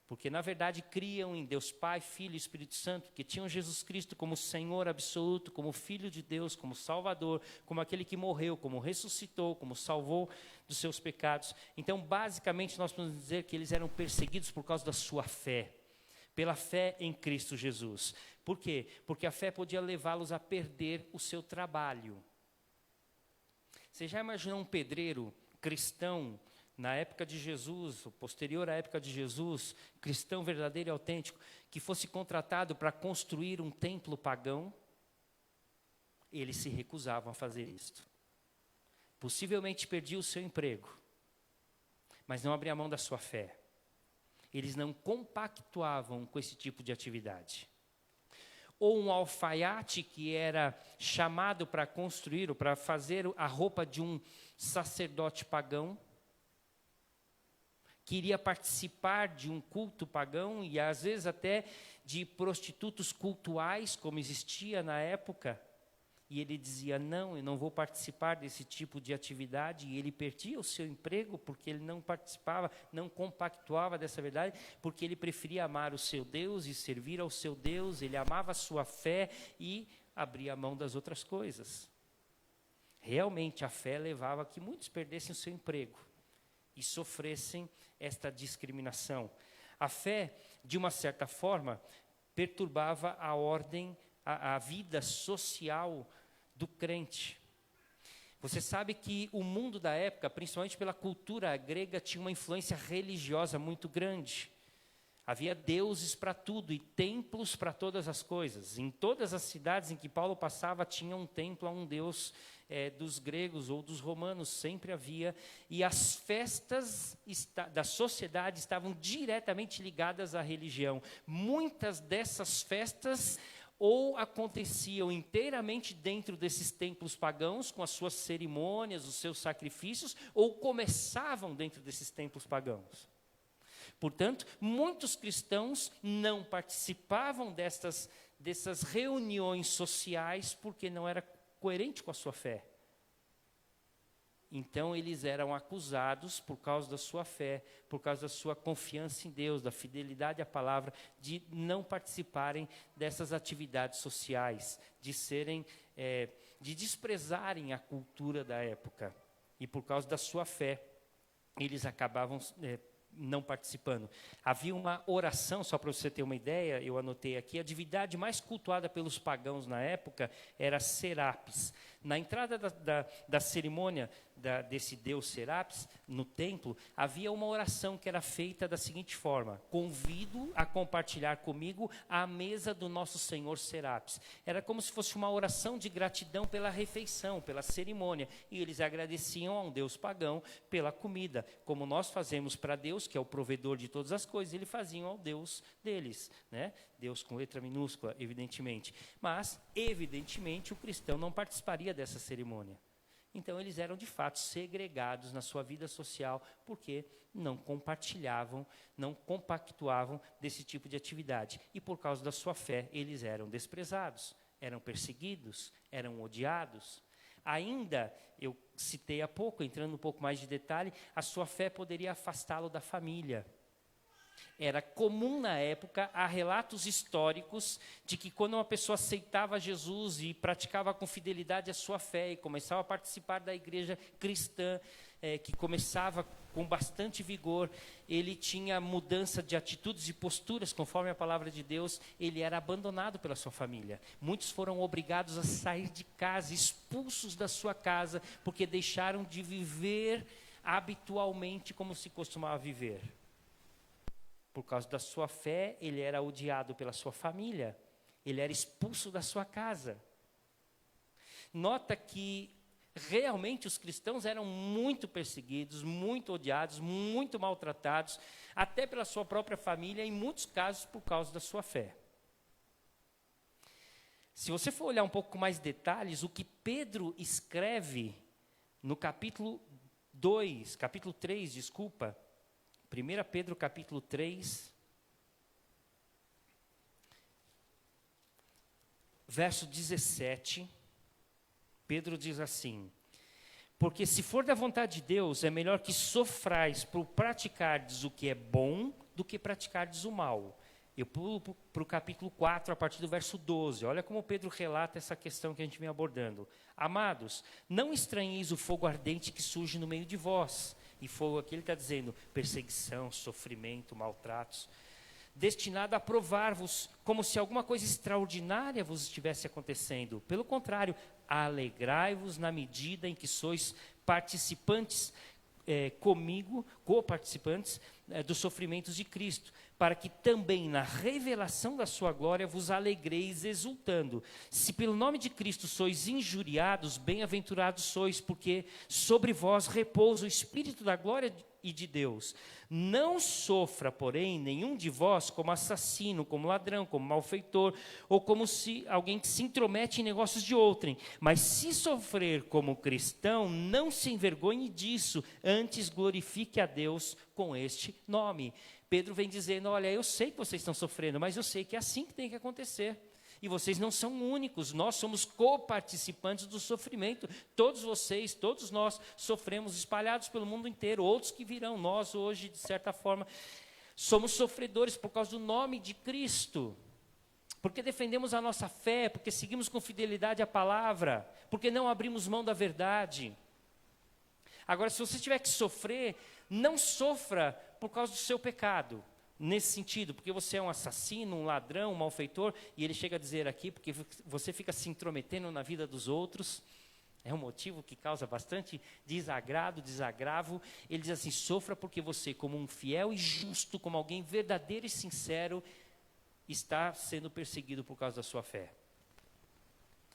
Porque, na verdade, criam em Deus Pai, Filho e Espírito Santo, que tinham Jesus Cristo como Senhor absoluto, como Filho de Deus, como Salvador, como aquele que morreu, como ressuscitou, como salvou dos seus pecados. Então, basicamente, nós podemos dizer que eles eram perseguidos por causa da sua fé, pela fé em Cristo Jesus. Por quê? Porque a fé podia levá-los a perder o seu trabalho. Você já imaginou um pedreiro cristão na época de Jesus, ou posterior à época de Jesus, cristão verdadeiro e autêntico, que fosse contratado para construir um templo pagão? Eles se recusavam a fazer isto. Possivelmente perdia o seu emprego, mas não abria mão da sua fé. Eles não compactuavam com esse tipo de atividade. Ou um alfaiate que era chamado para construir, ou para fazer a roupa de um sacerdote pagão, que iria participar de um culto pagão e às vezes até de prostitutos cultuais, como existia na época, e ele dizia, não, eu não vou participar desse tipo de atividade, e ele perdia o seu emprego porque ele não participava, não compactuava dessa verdade, porque ele preferia amar o seu Deus e servir ao seu Deus, ele amava a sua fé e abria mão das outras coisas. Realmente a fé levava a que muitos perdessem o seu emprego e sofressem esta discriminação. A fé, de uma certa forma, perturbava a ordem, a vida social do crente. Você sabe que o mundo da época, principalmente pela cultura grega, tinha uma influência religiosa muito grande. Havia deuses para tudo e templos para todas as coisas. Em todas as cidades em que Paulo passava, tinha um templo a um deus dos gregos ou dos romanos, sempre havia. E as festas da sociedade estavam diretamente ligadas à religião. Muitas dessas festas ou aconteciam inteiramente dentro desses templos pagãos, com as suas cerimônias, os seus sacrifícios, ou começavam dentro desses templos pagãos. Portanto, muitos cristãos não participavam dessas reuniões sociais porque não era coerente com a sua fé. Então, eles eram acusados, por causa da sua fé, por causa da sua confiança em Deus, da fidelidade à palavra, de não participarem dessas atividades sociais, de desprezarem a cultura da época. E por causa da sua fé, eles acabavam não participando. Havia uma oração, só para você ter uma ideia, eu anotei aqui, a divindade mais cultuada pelos pagãos na época era Serapis. Na entrada da cerimônia desse deus Serapis, no templo, havia uma oração que era feita da seguinte forma: convido a compartilhar comigo a mesa do nosso Senhor Serapis. Era como se fosse uma oração de gratidão pela refeição, pela cerimônia, e eles agradeciam a um deus pagão pela comida, como nós fazemos para Deus, que é o provedor de todas as coisas, eles faziam ao Deus deles, né? Deus com letra minúscula, evidentemente. Mas, evidentemente, o cristão não participaria dessa cerimônia. Então, eles eram, de fato, segregados na sua vida social, porque não compartilhavam, não compactuavam desse tipo de atividade. E, por causa da sua fé, eles eram desprezados, eram perseguidos, eram odiados. Ainda, eu citei há pouco, entrando um pouco mais de detalhe, a sua fé poderia afastá-lo da família. Era comum na época, há relatos históricos de que quando uma pessoa aceitava Jesus e praticava com fidelidade a sua fé e começava a participar da igreja cristã, que começava com bastante vigor, ele tinha mudança de atitudes e posturas conforme a palavra de Deus, ele era abandonado pela sua família. Muitos foram obrigados a sair de casa, expulsos da sua casa, porque deixaram de viver habitualmente como se costumava viver. Por causa da sua fé, ele era odiado pela sua família. Ele era expulso da sua casa. Nota que realmente os cristãos eram muito perseguidos, muito odiados, muito maltratados, até pela sua própria família, em muitos casos por causa da sua fé. Se você for olhar um pouco com mais detalhes, o que Pedro escreve no capítulo 3, 1 Pedro capítulo 3, verso 17, Pedro diz assim: Porque se for da vontade de Deus, é melhor que sofrais por praticardes o que é bom do que praticardes o mal. Eu pulo para o capítulo 4, a partir do verso 12. Olha como Pedro relata essa questão que a gente vem abordando. Amados, não estranheis o fogo ardente que surge no meio de vós. E fogo aqui ele está dizendo perseguição, sofrimento, maltratos. Destinado a provar-vos, como se alguma coisa extraordinária vos estivesse acontecendo. Pelo contrário, alegrai-vos na medida em que sois participantes comigo, co-participantes dos sofrimentos de Cristo, para que também na revelação da sua glória vos alegreis exultando. Se pelo nome de Cristo sois injuriados, bem-aventurados sois, porque sobre vós repousa o Espírito da glória e de Deus. Não sofra, porém, nenhum de vós como assassino, como ladrão, como malfeitor, ou como se alguém que se intromete em negócios de outrem. Mas se sofrer como cristão, não se envergonhe disso, antes glorifique a Deus com este nome. Pedro vem dizendo, olha, eu sei que vocês estão sofrendo, mas eu sei que é assim que tem que acontecer. E vocês não são únicos, nós somos co-participantes do sofrimento. Todos vocês, todos nós sofremos espalhados pelo mundo inteiro, outros que virão. Nós hoje, de certa forma, somos sofredores por causa do nome de Cristo. Porque defendemos a nossa fé, porque seguimos com fidelidade a palavra, porque não abrimos mão da verdade. Agora, se você tiver que sofrer, não sofra por causa do seu pecado. Nesse sentido, porque você é um assassino, um ladrão, um malfeitor, e ele chega a dizer aqui, porque você fica se intrometendo na vida dos outros, é um motivo que causa bastante desagravo. Ele diz assim, sofra porque você, como um fiel e justo, como alguém verdadeiro e sincero, está sendo perseguido por causa da sua fé.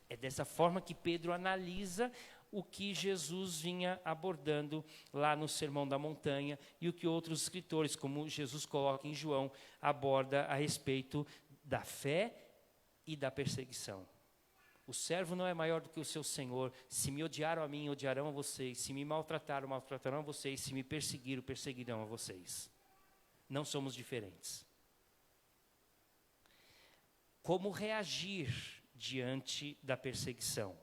É dessa forma que Pedro analisa o que Jesus vinha abordando lá no Sermão da Montanha e o que outros escritores, como Jesus coloca em João, aborda a respeito da fé e da perseguição. O servo não é maior do que o seu senhor. Se me odiaram a mim, odiarão a vocês. Se me maltrataram, maltratarão a vocês. Se me perseguiram, perseguirão a vocês. Não somos diferentes. Como reagir diante da perseguição?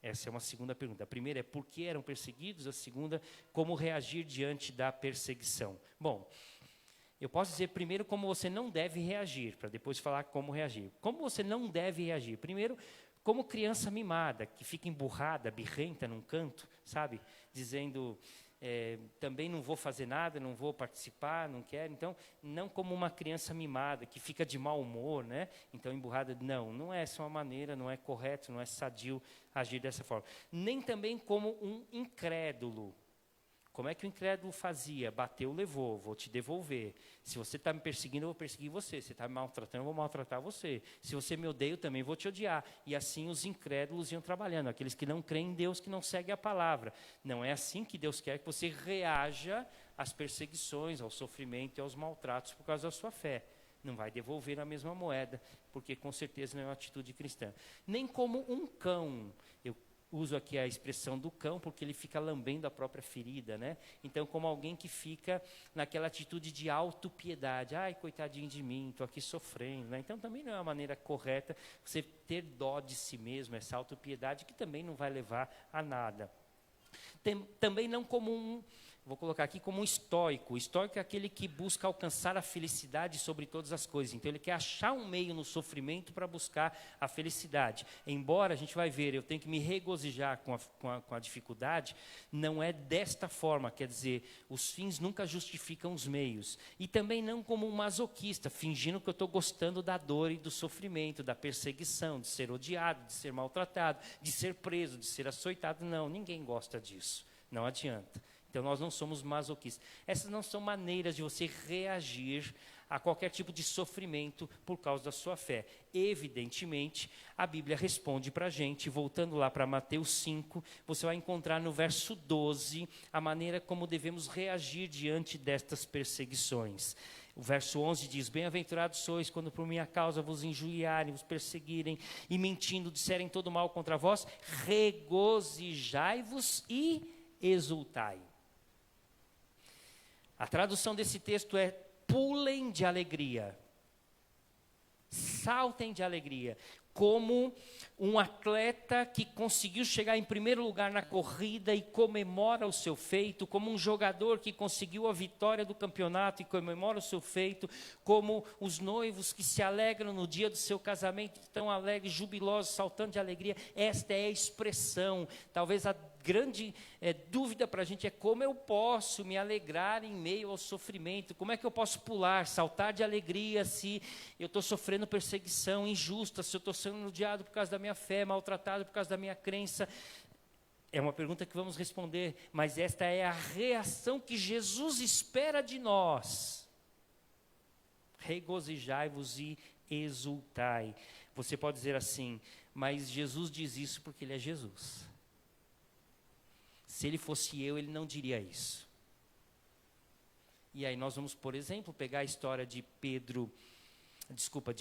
Essa é uma segunda pergunta. A primeira é por que eram perseguidos? A segunda, como reagir diante da perseguição? Bom, eu posso dizer primeiro como você não deve reagir, para depois falar como reagir. Como você não deve reagir? Primeiro, como criança mimada, que fica emburrada, birrenta num canto, sabe? Dizendo, também não vou fazer nada, não vou participar, não quero. Então, não como uma criança mimada, que fica de mau humor, né? Então, emburrada, não é essa uma maneira, não é correto, não é sadio agir dessa forma. Nem também como um incrédulo. Como é que o incrédulo fazia? Bateu, levou, vou te devolver. Se você está me perseguindo, eu vou perseguir você. Se você está me maltratando, eu vou maltratar você. Se você me odeia, eu também vou te odiar. E assim os incrédulos iam trabalhando, aqueles que não creem em Deus, que não seguem a palavra. Não é assim que Deus quer que você reaja às perseguições, ao sofrimento e aos maltratos por causa da sua fé. Não vai devolver a mesma moeda, porque com certeza não é uma atitude cristã. Nem como um cão. Eu uso aqui a expressão do cão, porque ele fica lambendo a própria ferida, né? Então, como alguém que fica naquela atitude de autopiedade. Ai, coitadinho de mim, estou aqui sofrendo, né? Então, também não é a maneira correta você ter dó de si mesmo, essa autopiedade, que também não vai levar a nada. Também não como vou colocar aqui como um estoico. O estoico é aquele que busca alcançar a felicidade sobre todas as coisas. Então, ele quer achar um meio no sofrimento para buscar a felicidade. Embora, a gente vai ver, eu tenho que me regozijar com a dificuldade, não é desta forma, quer dizer, os fins nunca justificam os meios. E também não como um masoquista, fingindo que eu estou gostando da dor e do sofrimento, da perseguição, de ser odiado, de ser maltratado, de ser preso, de ser açoitado. Não, ninguém gosta disso. Não adianta. Então, nós não somos masoquistas. Essas não são maneiras de você reagir a qualquer tipo de sofrimento por causa da sua fé. Evidentemente, a Bíblia responde para a gente, voltando lá para Mateus 5, você vai encontrar no verso 12 a maneira como devemos reagir diante destas perseguições. O verso 11 diz, bem-aventurados sois quando por minha causa vos injuriarem, vos perseguirem e mentindo disserem todo mal contra vós, regozijai-vos e exultai. A tradução desse texto é pulem de alegria, saltem de alegria. como um atleta que conseguiu chegar em primeiro lugar na corrida e comemora o seu feito, como um jogador que conseguiu a vitória do campeonato e comemora o seu feito, como os noivos que se alegram no dia do seu casamento, tão alegres, jubilosos, saltando de alegria. Esta é a expressão. Talvez a grande dúvida para a gente é como eu posso me alegrar em meio ao sofrimento, como é que eu posso pular, saltar de alegria se eu estou sofrendo perseguição injusta, se eu estou sendo odiado por causa da minha fé, maltratado por causa da minha crença. É uma pergunta que vamos responder, mas esta é a reação que Jesus espera de nós. Regozijai-vos e exultai. Você pode dizer assim, mas Jesus diz isso porque ele é Jesus. Se ele fosse eu, ele não diria isso. E aí nós vamos, por exemplo, pegar a história de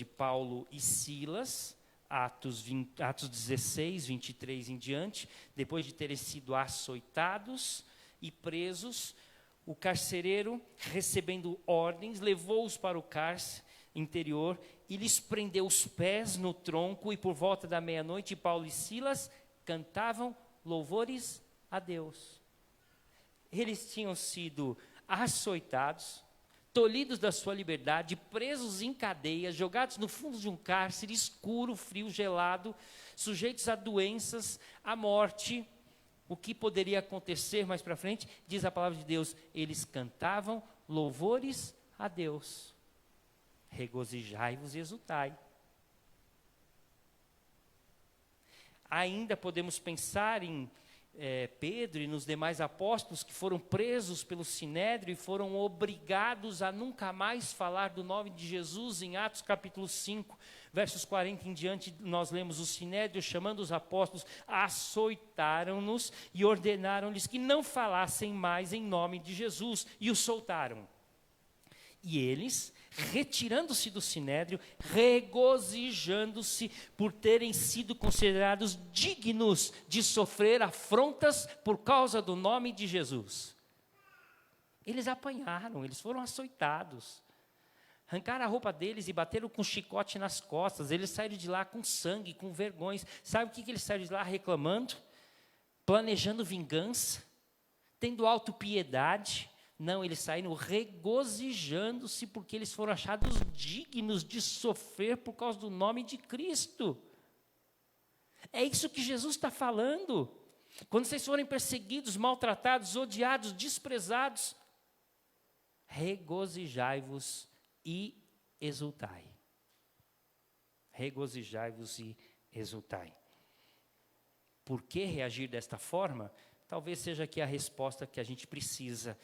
Paulo e Silas, Atos 16, 23 em diante, depois de terem sido açoitados e presos, o carcereiro, recebendo ordens, levou-os para o cárcere interior e lhes prendeu os pés no tronco, e por volta da meia-noite, Paulo e Silas cantavam louvores a Deus. Eles tinham sido açoitados, tolhidos da sua liberdade, presos em cadeias, jogados no fundo de um cárcere escuro, frio, gelado, sujeitos a doenças, à morte. O que poderia acontecer mais para frente? Diz a palavra de Deus, eles cantavam louvores a Deus. Regozijai-vos e exultai. Ainda podemos pensar em Pedro e nos demais apóstolos que foram presos pelo Sinédrio e foram obrigados a nunca mais falar do nome de Jesus. Em Atos capítulo 5, versos 40 em diante, nós lemos: o Sinédrio, chamando os apóstolos, açoitaram-nos e ordenaram-lhes que não falassem mais em nome de Jesus, e os soltaram. E eles, retirando-se do Sinédrio, regozijando-se por terem sido considerados dignos de sofrer afrontas por causa do nome de Jesus. Eles apanharam, eles foram açoitados, arrancaram a roupa deles e bateram com chicote nas costas. Eles saíram de lá com sangue, com vergonhas. Sabe o que eles saíram de lá reclamando? Planejando vingança, tendo autopiedade. Não, eles saíram regozijando-se porque eles foram achados dignos de sofrer por causa do nome de Cristo. É isso que Jesus está falando. Quando vocês forem perseguidos, maltratados, odiados, desprezados, regozijai-vos e exultai. Regozijai-vos e exultai. Por que reagir desta forma? Talvez seja aqui a resposta que a gente precisa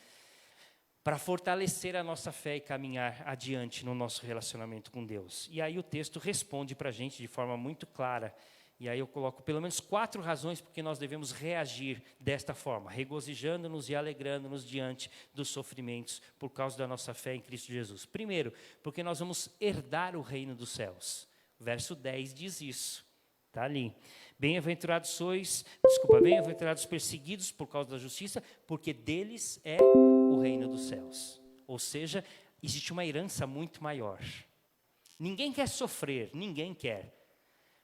para fortalecer a nossa fé e caminhar adiante no nosso relacionamento com Deus. E aí o texto responde para a gente de forma muito clara. E aí eu coloco pelo menos 4 razões porque nós devemos reagir desta forma, regozijando-nos e alegrando-nos diante dos sofrimentos por causa da nossa fé em Cristo Jesus. Primeiro, porque nós vamos herdar o reino dos céus. Verso 10 diz isso. Está ali. Bem-aventurados bem-aventurados perseguidos por causa da justiça, porque deles é o reino dos céus. Ou seja, existe uma herança muito maior. Ninguém quer sofrer, ninguém quer.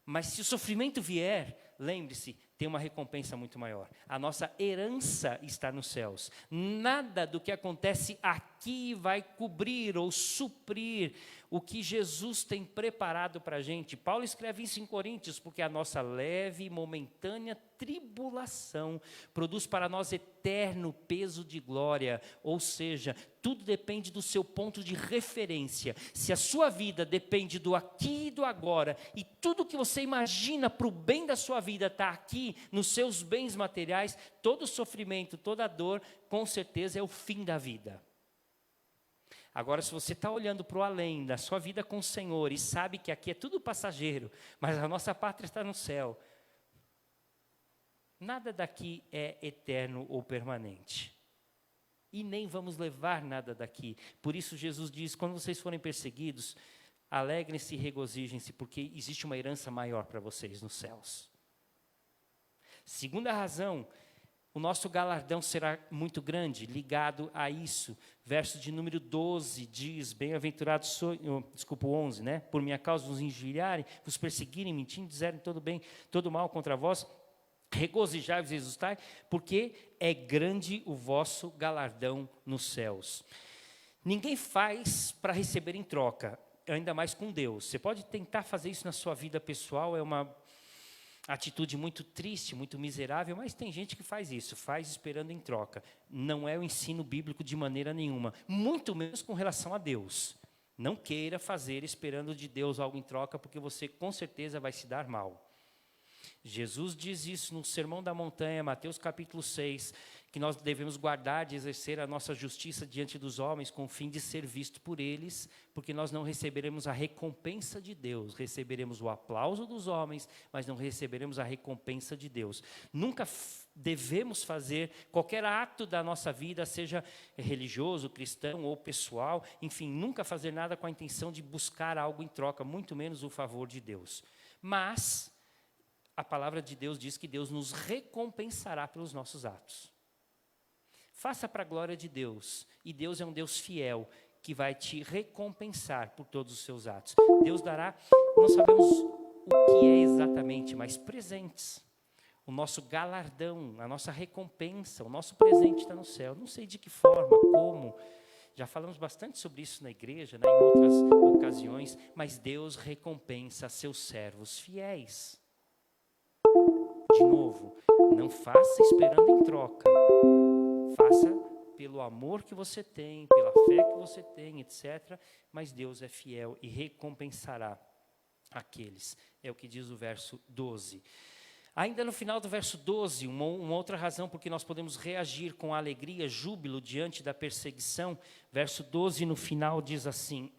Mas se o sofrimento vier, lembre-se, tem uma recompensa muito maior. A nossa herança está nos céus. Nada do que acontece aqui vai cobrir ou suprir o que Jesus tem preparado para a gente. Paulo escreve isso em Coríntios, porque a nossa leve e momentânea tribulação produz para nós eterno peso de glória. Ou seja, tudo depende do seu ponto de referência. Se a sua vida depende do aqui e do agora, e tudo que você imagina para o bem da sua vida está aqui, nos seus bens materiais, todo sofrimento, toda dor, com certeza é o fim da vida. Agora, se você está olhando para o além da sua vida com o Senhor e sabe que aqui é tudo passageiro, mas a nossa pátria está no céu, nada daqui é eterno ou permanente. E nem vamos levar nada daqui. Por isso Jesus diz, quando vocês forem perseguidos, alegrem-se e regozijem-se, porque existe uma herança maior para vocês nos céus. Segunda razão, o nosso galardão será muito grande, ligado a isso. Verso de número 12 diz, bem-aventurados sois, desculpa, o 11, né? Por minha causa vos injuriarem, vos perseguirem, mentindo, dizerem todo bem, todo mal contra vós, regozijai-vos e exultai, porque é grande o vosso galardão nos céus. Ninguém faz para receber em troca, ainda mais com Deus. Você pode tentar fazer isso na sua vida pessoal, é uma atitude muito triste, muito miserável, mas tem gente que faz isso, faz esperando em troca. Não é o ensino bíblico de maneira nenhuma, muito menos com relação a Deus. Não queira fazer esperando de Deus algo em troca, porque você com certeza vai se dar mal. Jesus diz isso no Sermão da Montanha, Mateus capítulo 6, que nós devemos guardar de exercer a nossa justiça diante dos homens com o fim de ser visto por eles, porque nós não receberemos a recompensa de Deus, receberemos o aplauso dos homens, mas não receberemos a recompensa de Deus. Nunca devemos fazer qualquer ato da nossa vida, seja religioso, cristão ou pessoal, enfim, nunca fazer nada com a intenção de buscar algo em troca, muito menos o favor de Deus. Mas a palavra de Deus diz que Deus nos recompensará pelos nossos atos. Faça para a glória de Deus, e Deus é um Deus fiel, que vai te recompensar por todos os seus atos. Deus dará, não sabemos o que é exatamente, mas presentes. O nosso galardão, a nossa recompensa, o nosso presente está no céu. Não sei de que forma, como, já falamos bastante sobre isso na igreja, né, em outras ocasiões, mas Deus recompensa seus servos fiéis. De novo, não faça esperando em troca. Faça pelo amor que você tem, pela fé que você tem, etc. Mas Deus é fiel e recompensará aqueles. É o que diz o verso 12. Ainda no final do verso 12, uma outra razão por que nós podemos reagir com alegria, júbilo diante da perseguição. Verso 12 no final diz assim: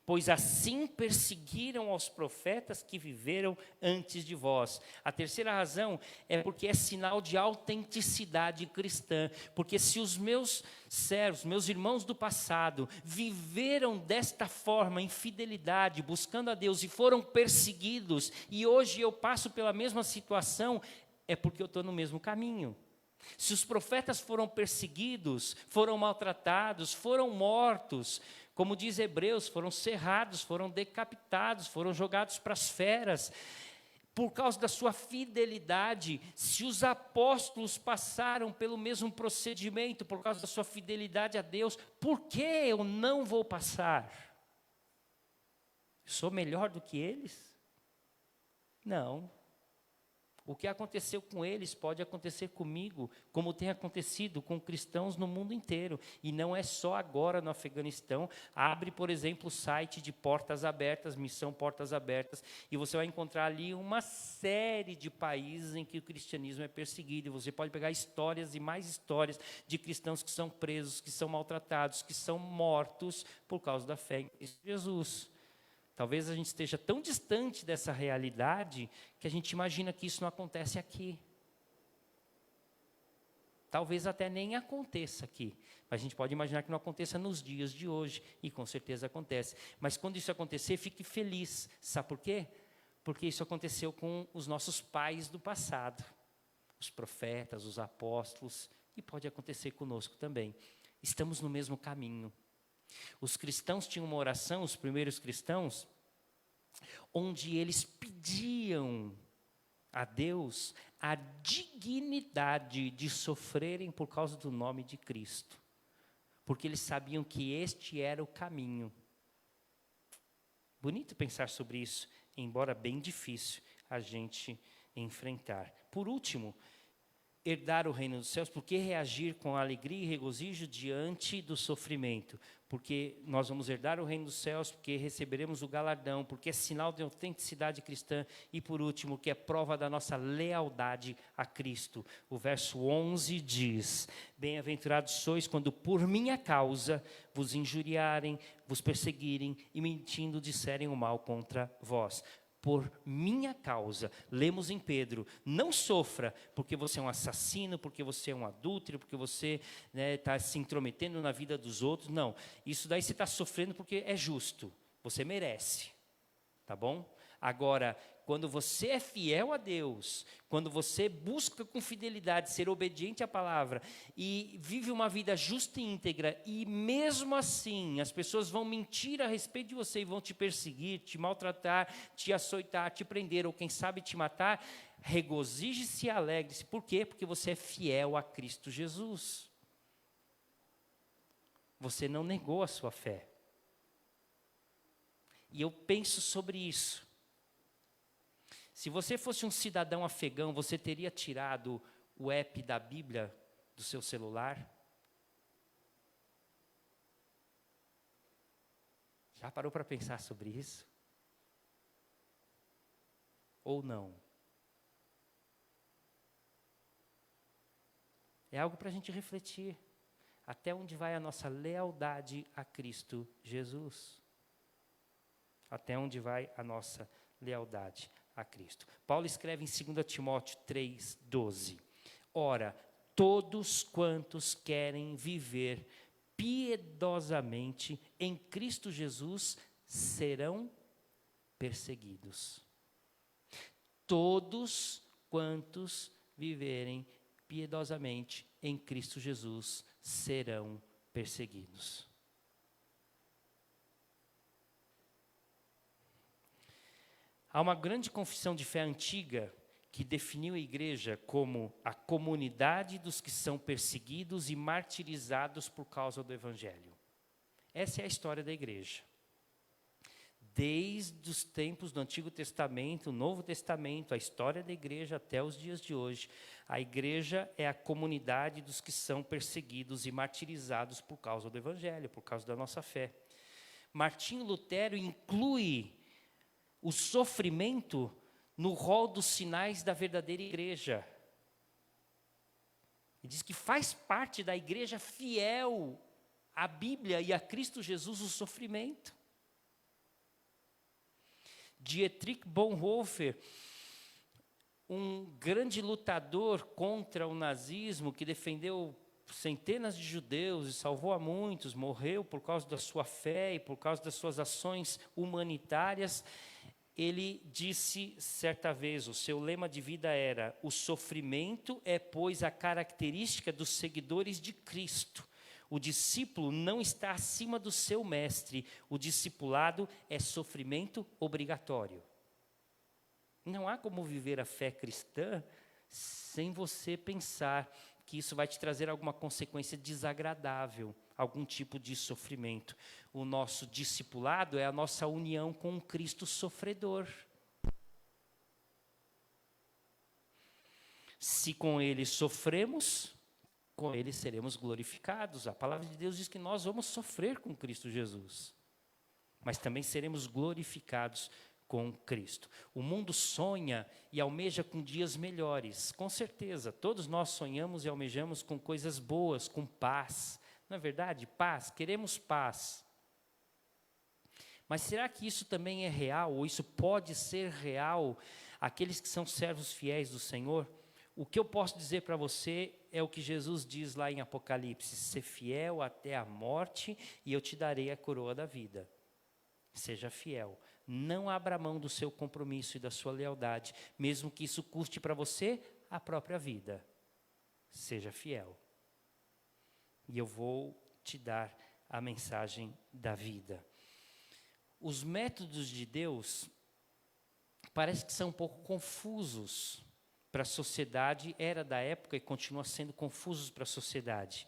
pois assim perseguiram aos profetas que viveram antes de vós. A terceira razão é porque é sinal de autenticidade cristã. Porque se os meus servos, meus irmãos do passado, viveram desta forma, em fidelidade, buscando a Deus, e foram perseguidos, e hoje eu passo pela mesma situação, é porque eu estou no mesmo caminho. Se os profetas foram perseguidos, foram maltratados, foram mortos, como diz Hebreus, foram cerrados, foram decapitados, foram jogados para as feras, por causa da sua fidelidade. Se os apóstolos passaram pelo mesmo procedimento, por causa da sua fidelidade a Deus, por que eu não vou passar? Sou melhor do que eles? Não. O que aconteceu com eles pode acontecer comigo, como tem acontecido com cristãos no mundo inteiro. E não é só agora no Afeganistão. Abre, por exemplo, o site de Portas Abertas, Missão Portas Abertas, e você vai encontrar ali uma série de países em que o cristianismo é perseguido. E você pode pegar histórias e mais histórias de cristãos que são presos, que são maltratados, que são mortos por causa da fé em Jesus. Talvez a gente esteja tão distante dessa realidade que a gente imagina que isso não acontece aqui. Talvez até nem aconteça aqui, mas a gente pode imaginar que não aconteça nos dias de hoje, e com certeza acontece. Mas quando isso acontecer, fique feliz. Sabe por quê? Porque isso aconteceu com os nossos pais do passado, os profetas, os apóstolos, e pode acontecer conosco também. Estamos no mesmo caminho. Os cristãos tinham uma oração, os primeiros cristãos, onde eles pediam a Deus a dignidade de sofrerem por causa do nome de Cristo, porque eles sabiam que este era o caminho. Bonito pensar sobre isso, embora bem difícil a gente enfrentar. Por último, herdar o reino dos céus, por que reagir com alegria e regozijo diante do sofrimento? Porque nós vamos herdar o reino dos céus, porque receberemos o galardão, porque é sinal de autenticidade cristã, e por último, que é prova da nossa lealdade a Cristo. O verso 11 diz: bem-aventurados sois quando por minha causa vos injuriarem, vos perseguirem e mentindo disserem o mal contra vós. Por minha causa, lemos em Pedro, não sofra porque você é um assassino, porque você é um adúltero, porque você está se intrometendo na vida dos outros. Não, isso daí você está sofrendo porque é justo, você merece, tá bom? Agora, quando você é fiel a Deus, quando você busca com fidelidade ser obediente à palavra e vive uma vida justa e íntegra, e mesmo assim as pessoas vão mentir a respeito de você e vão te perseguir, te maltratar, te açoitar, te prender ou quem sabe te matar, regozije-se e alegre-se. Por quê? Porque você é fiel a Cristo Jesus. Você não negou a sua fé. E eu penso sobre isso. Se você fosse um cidadão afegão, você teria tirado o app da Bíblia do seu celular? Já parou para pensar sobre isso? Ou não? É algo para a gente refletir. Até onde vai a nossa lealdade a Cristo Jesus? Até onde vai a nossa lealdade a Cristo? Paulo escreve em 2 Timóteo 3:12. Ora, todos quantos querem viver piedosamente em Cristo Jesus serão perseguidos. Todos quantos viverem piedosamente em Cristo Jesus serão perseguidos. Há uma grande confissão de fé antiga que definiu a igreja como a comunidade dos que são perseguidos e martirizados por causa do Evangelho. Essa é a história da igreja. Desde os tempos do Antigo Testamento, o Novo Testamento, a história da igreja até os dias de hoje, a igreja é a comunidade dos que são perseguidos e martirizados por causa do Evangelho, por causa da nossa fé. Martinho Lutero inclui o sofrimento no rol dos sinais da verdadeira igreja. Ele diz que faz parte da igreja fiel à Bíblia e a Cristo Jesus o sofrimento. Dietrich Bonhoeffer, um grande lutador contra o nazismo, que defendeu centenas de judeus e salvou a muitos, morreu por causa da sua fé e por causa das suas ações humanitárias. Ele disse certa vez, o seu lema de vida era: o sofrimento é, pois, a característica dos seguidores de Cristo. O discípulo não está acima do seu mestre. O discipulado é sofrimento obrigatório. Não há como viver a fé cristã sem você pensar que isso vai te trazer alguma consequência desagradável, algum tipo de sofrimento. O nosso discipulado é a nossa união com um Cristo sofredor. Se com Ele sofremos, com Ele seremos glorificados. A palavra de Deus diz que nós vamos sofrer com Cristo Jesus, mas também seremos glorificados com Cristo. O mundo sonha e almeja com dias melhores, com certeza. Todos nós sonhamos e almejamos com coisas boas, com paz. Não é verdade? Paz, queremos paz. Mas será que isso também é real, ou isso pode ser real, aqueles que são servos fiéis do Senhor? O que eu posso dizer para você é o que Jesus diz lá em Apocalipse: ser fiel até a morte e eu te darei a coroa da vida. Seja fiel, não abra mão do seu compromisso e da sua lealdade, mesmo que isso custe para você a própria vida. Seja fiel. E eu vou te dar a mensagem da vida. Os métodos de Deus parece que são um pouco confusos para a sociedade, era da época e continua sendo confusos para a sociedade.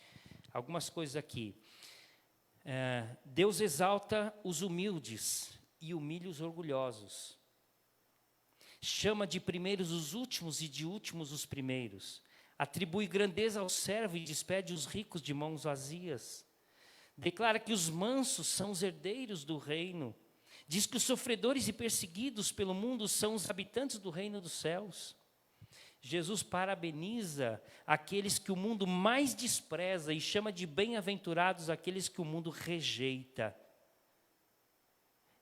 Algumas coisas aqui. Deus exalta os humildes e humilha os orgulhosos. Chama de primeiros os últimos e de últimos os primeiros. Atribui grandeza ao servo e despede os ricos de mãos vazias. Declara que os mansos são os herdeiros do reino. Diz que os sofredores e perseguidos pelo mundo são os habitantes do reino dos céus. Jesus parabeniza aqueles que o mundo mais despreza e chama de bem-aventurados aqueles que o mundo rejeita.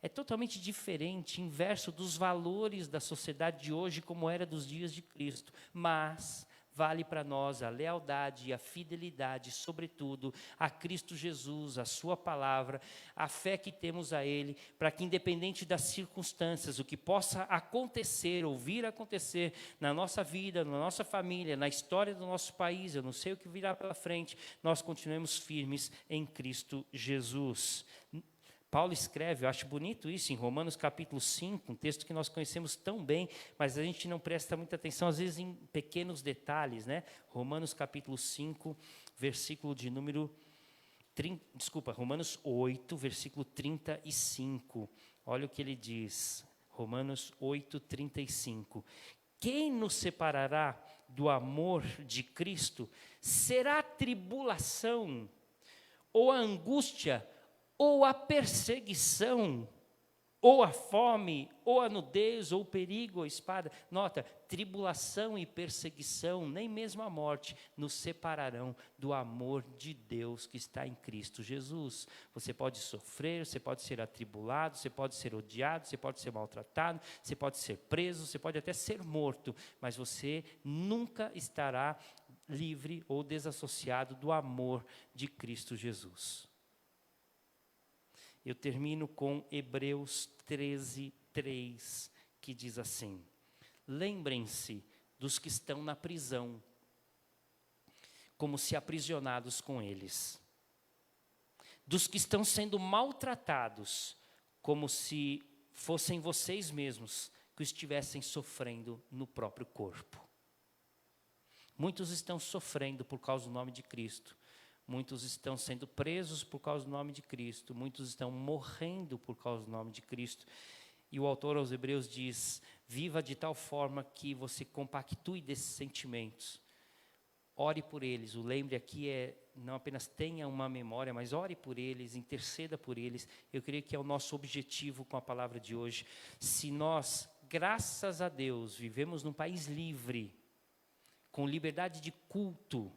É totalmente diferente, inverso dos valores da sociedade de hoje, como era dos dias de Cristo. Mas vale para nós a lealdade e a fidelidade, sobretudo a Cristo Jesus, a sua palavra, a fé que temos a Ele, para que independente das circunstâncias, o que possa acontecer ou vir a acontecer na nossa vida, na nossa família, na história do nosso país, eu não sei o que virá pela frente, nós continuemos firmes em Cristo Jesus. Paulo escreve, eu acho bonito isso, em Romanos capítulo 5, um texto que nós conhecemos tão bem, mas a gente não presta muita atenção, às vezes, em pequenos detalhes, né? Romanos capítulo 5, versículo de número... Romanos 8, versículo 35. Olha o que ele diz, Romanos 8, 35. Quem nos separará do amor de Cristo? Será a tribulação, ou a angústia, ou a perseguição, ou a fome, ou a nudez, ou o perigo, ou a espada. Nota, tribulação e perseguição, nem mesmo a morte, nos separarão do amor de Deus que está em Cristo Jesus. Você pode sofrer, você pode ser atribulado, você pode ser odiado, você pode ser maltratado, você pode ser preso, você pode até ser morto, mas você nunca estará livre ou desassociado do amor de Cristo Jesus. Eu termino com Hebreus 13, 3, que diz assim: lembrem-se dos que estão na prisão, como se aprisionados com eles, dos que estão sendo maltratados, como se fossem vocês mesmos que estivessem sofrendo no próprio corpo. Muitos estão sofrendo por causa do nome de Cristo. Muitos estão sendo presos por causa do nome de Cristo. Muitos estão morrendo por causa do nome de Cristo. E o autor aos Hebreus diz: viva de tal forma que você compactue desses sentimentos. Ore por eles. O lembre aqui não apenas tenha uma memória, mas ore por eles, interceda por eles. Eu creio que é o nosso objetivo com a palavra de hoje. Se nós, graças a Deus, vivemos num país livre, com liberdade de culto,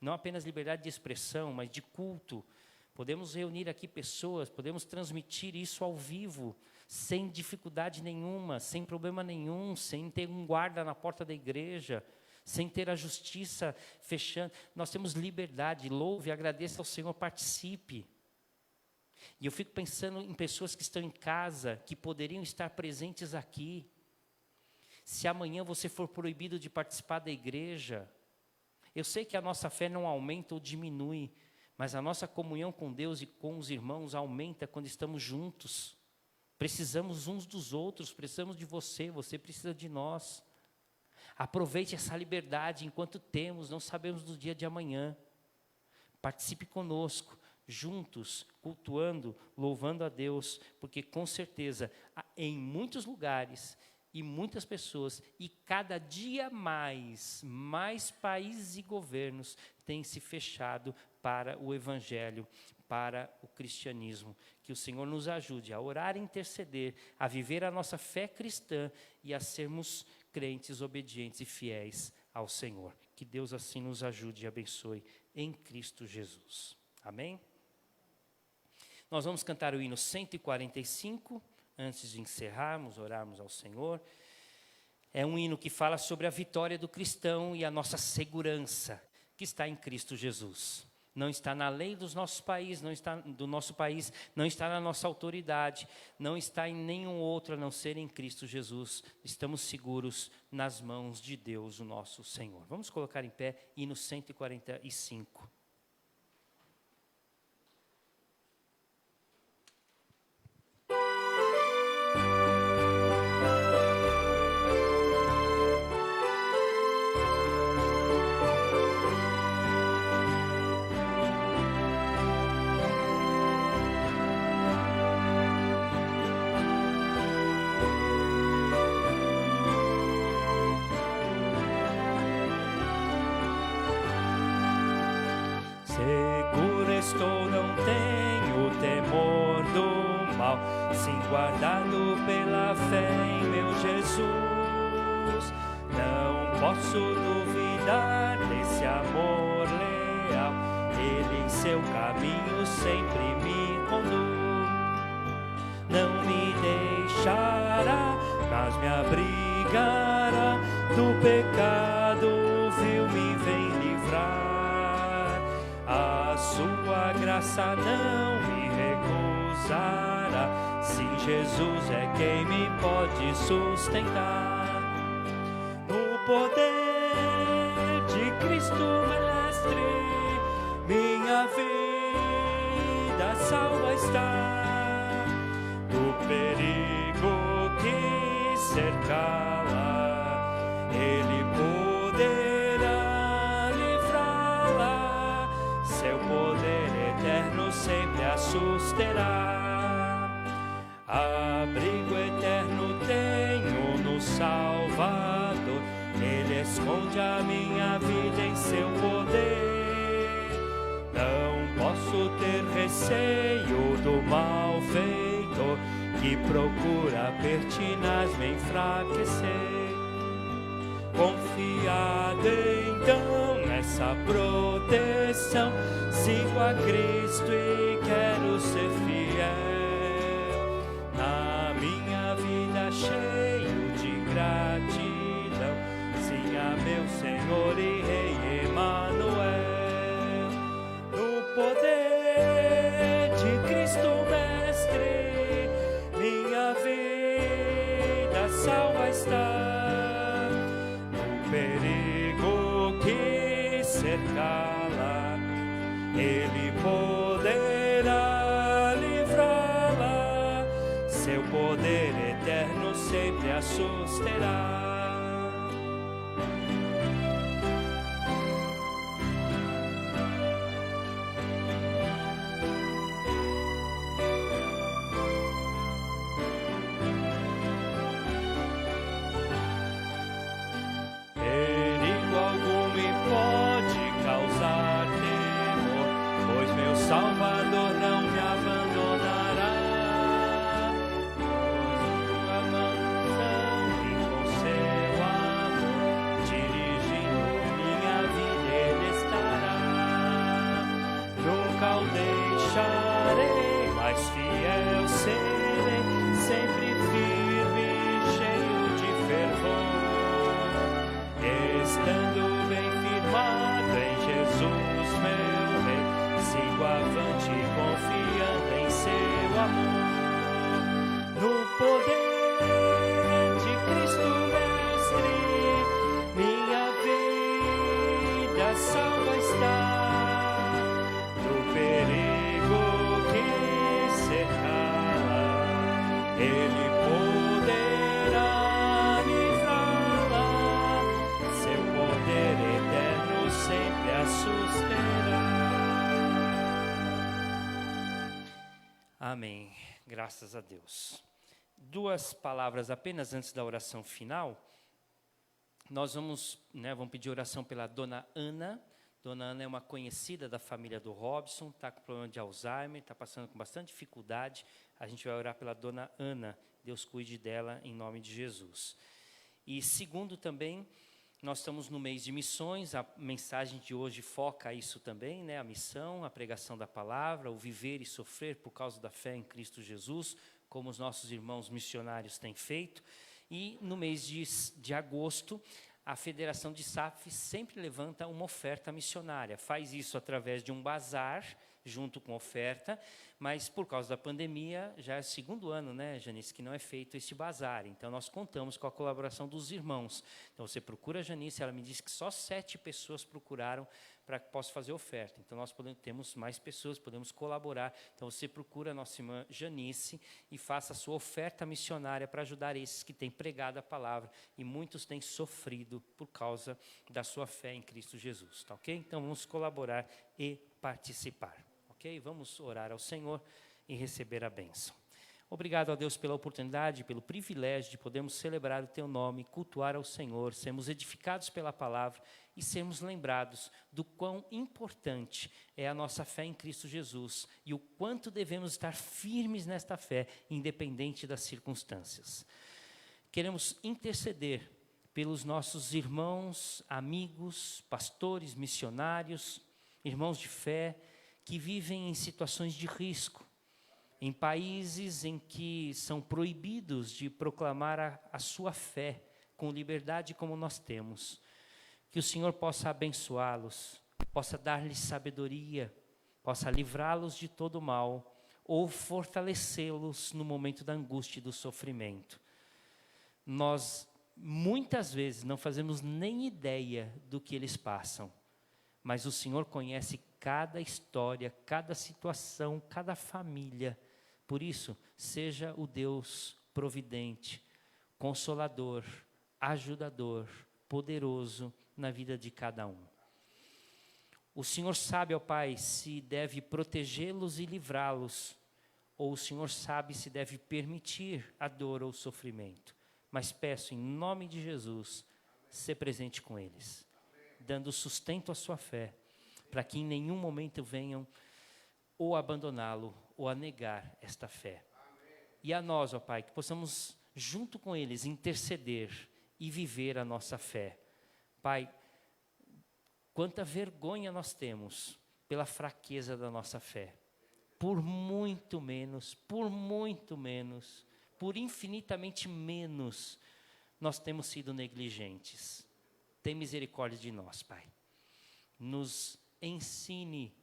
não apenas liberdade de expressão, mas de culto. Podemos reunir aqui pessoas, podemos transmitir isso ao vivo, sem dificuldade nenhuma, sem problema nenhum, sem ter um guarda na porta da igreja, sem ter a justiça fechando. Nós temos liberdade, louve, agradeça ao Senhor, participe. E eu fico pensando em pessoas que estão em casa, que poderiam estar presentes aqui. Se amanhã você for proibido de participar da igreja, eu sei que a nossa fé não aumenta ou diminui, mas a nossa comunhão com Deus e com os irmãos aumenta quando estamos juntos. Precisamos uns dos outros, precisamos de você, você precisa de nós. Aproveite essa liberdade enquanto temos, não sabemos do dia de amanhã. Participe conosco, juntos, cultuando, louvando a Deus, porque com certeza, em muitos lugares e muitas pessoas, e cada dia mais países e governos têm se fechado para o Evangelho, para o cristianismo. Que o Senhor nos ajude a orar e interceder, a viver a nossa fé cristã e a sermos crentes obedientes e fiéis ao Senhor. Que Deus assim nos ajude e abençoe em Cristo Jesus. Amém? Nós vamos cantar o hino 145, antes de encerrarmos, orarmos ao Senhor. É um hino que fala sobre a vitória do cristão e a nossa segurança, que está em Cristo Jesus. Não está na lei dos nossos países, não está do nosso país, não está na nossa autoridade, não está em nenhum outro a não ser em Cristo Jesus. Estamos seguros nas mãos de Deus, o nosso Senhor. Vamos colocar em pé, hino 145. Guardado pela fé em meu Jesus, não posso duvidar desse amor leal. Ele em seu caminho sempre me conduz, não me deixará, mas me abrigará do pecado vil me graça não me recusará. Sim, Jesus é quem me pode sustentar. No poder de Cristo Mestre, minha vida salva está. Do perigo que cercá-la, Ele poderá livrá-la. Seu poder eterno sempre a susterá. Abrigo eterno tenho no Salvador, Ele esconde a minha vida em seu poder. Não posso ter receio do mal feitor, que procura pertinaz me enfraquecer. Confiado então nessa proteção, sigo a Cristo e quero ser fiel. Na minha vida cheio de gratidão, sim a meu Senhor e Rei Emanuel. No poder de Cristo Mestre, minha vida salva está. No perigo que cercá-la, Ele poderá livrá-la. Seu poder eterno sempre a susterá. Salvador não me abandonará, pois sua mão e com seu amor dirigindo minha vida Ele estará. Nunca o deixarei, mas fiel serei, sempre firme, cheio de fervor, estando bem firmado em Jesus meu Rei. Sigo avante confiando em seu amor. No poder de Cristo Mestre, minha vida salva está. No perigo que cercá-la, Ele poderá livrá-la. Seu poder eterno sempre a susterá. Amém. Graças a Deus. Duas palavras apenas antes da oração final. Nós vamos pedir oração pela Dona Ana. Dona Ana é uma conhecida da família do Robson, está com problema de Alzheimer, está passando com bastante dificuldade. A gente vai orar pela Dona Ana. Deus cuide dela em nome de Jesus. E segundo também, nós estamos no mês de missões, a mensagem de hoje foca isso também, a missão, a pregação da palavra, o viver e sofrer por causa da fé em Cristo Jesus, como os nossos irmãos missionários têm feito. E no mês de agosto, a Federação de SAF sempre levanta uma oferta missionária, faz isso através de um bazar, junto com oferta, mas por causa da pandemia, já é o segundo ano, Janice, que não é feito esse bazar. Então, nós contamos com a colaboração dos irmãos. Então, você procura a Janice, ela me disse que só 7 pessoas procuraram para que possa fazer oferta. Então, nós temos mais pessoas, podemos colaborar. Então, você procura a nossa irmã Janice e faça a sua oferta missionária para ajudar esses que têm pregado a palavra. E muitos têm sofrido por causa da sua fé em Cristo Jesus. Tá ok? Então, vamos colaborar e participar. Vamos orar ao Senhor e receber a bênção. Obrigado a Deus pela oportunidade, pelo privilégio de podermos celebrar o Teu nome, cultuar ao Senhor, sermos edificados pela palavra e sermos lembrados do quão importante é a nossa fé em Cristo Jesus e o quanto devemos estar firmes nesta fé, independente das circunstâncias. Queremos interceder pelos nossos irmãos, amigos, pastores, missionários, irmãos de fé, que vivem em situações de risco, em países em que são proibidos de proclamar a sua fé com liberdade como nós temos. Que o Senhor possa abençoá-los, possa dar-lhes sabedoria, possa livrá-los de todo mal ou fortalecê-los no momento da angústia e do sofrimento. Nós, muitas vezes, não fazemos nem ideia do que eles passam, mas o Senhor conhece cada história, cada situação, cada família. Por isso, seja o Deus providente, consolador, ajudador, poderoso na vida de cada um. O Senhor sabe, ó Pai, se deve protegê-los e livrá-los, ou o Senhor sabe se deve permitir a dor ou o sofrimento. Mas peço, em nome de Jesus, ser presente com eles, dando sustento à sua fé, para que em nenhum momento venham ou abandoná-lo, ou a negar esta fé. E a nós, ó Pai, que possamos, junto com eles, interceder e viver a nossa fé. Pai, quanta vergonha nós temos pela fraqueza da nossa fé. Por muito menos, por infinitamente menos, nós temos sido negligentes. Tem misericórdia de nós, Pai. Nos ensine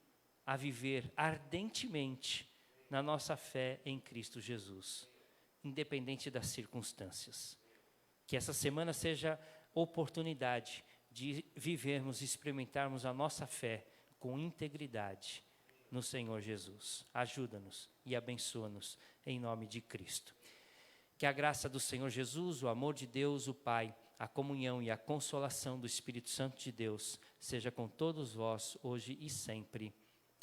a viver ardentemente na nossa fé em Cristo Jesus, independente das circunstâncias. Que essa semana seja oportunidade de vivermos e experimentarmos a nossa fé com integridade no Senhor Jesus. Ajuda-nos e abençoa-nos em nome de Cristo. Que a graça do Senhor Jesus, o amor de Deus, o Pai, a comunhão e a consolação do Espírito Santo de Deus seja com todos vós, hoje e sempre.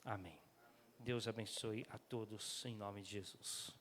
Amém. Deus abençoe a todos em nome de Jesus.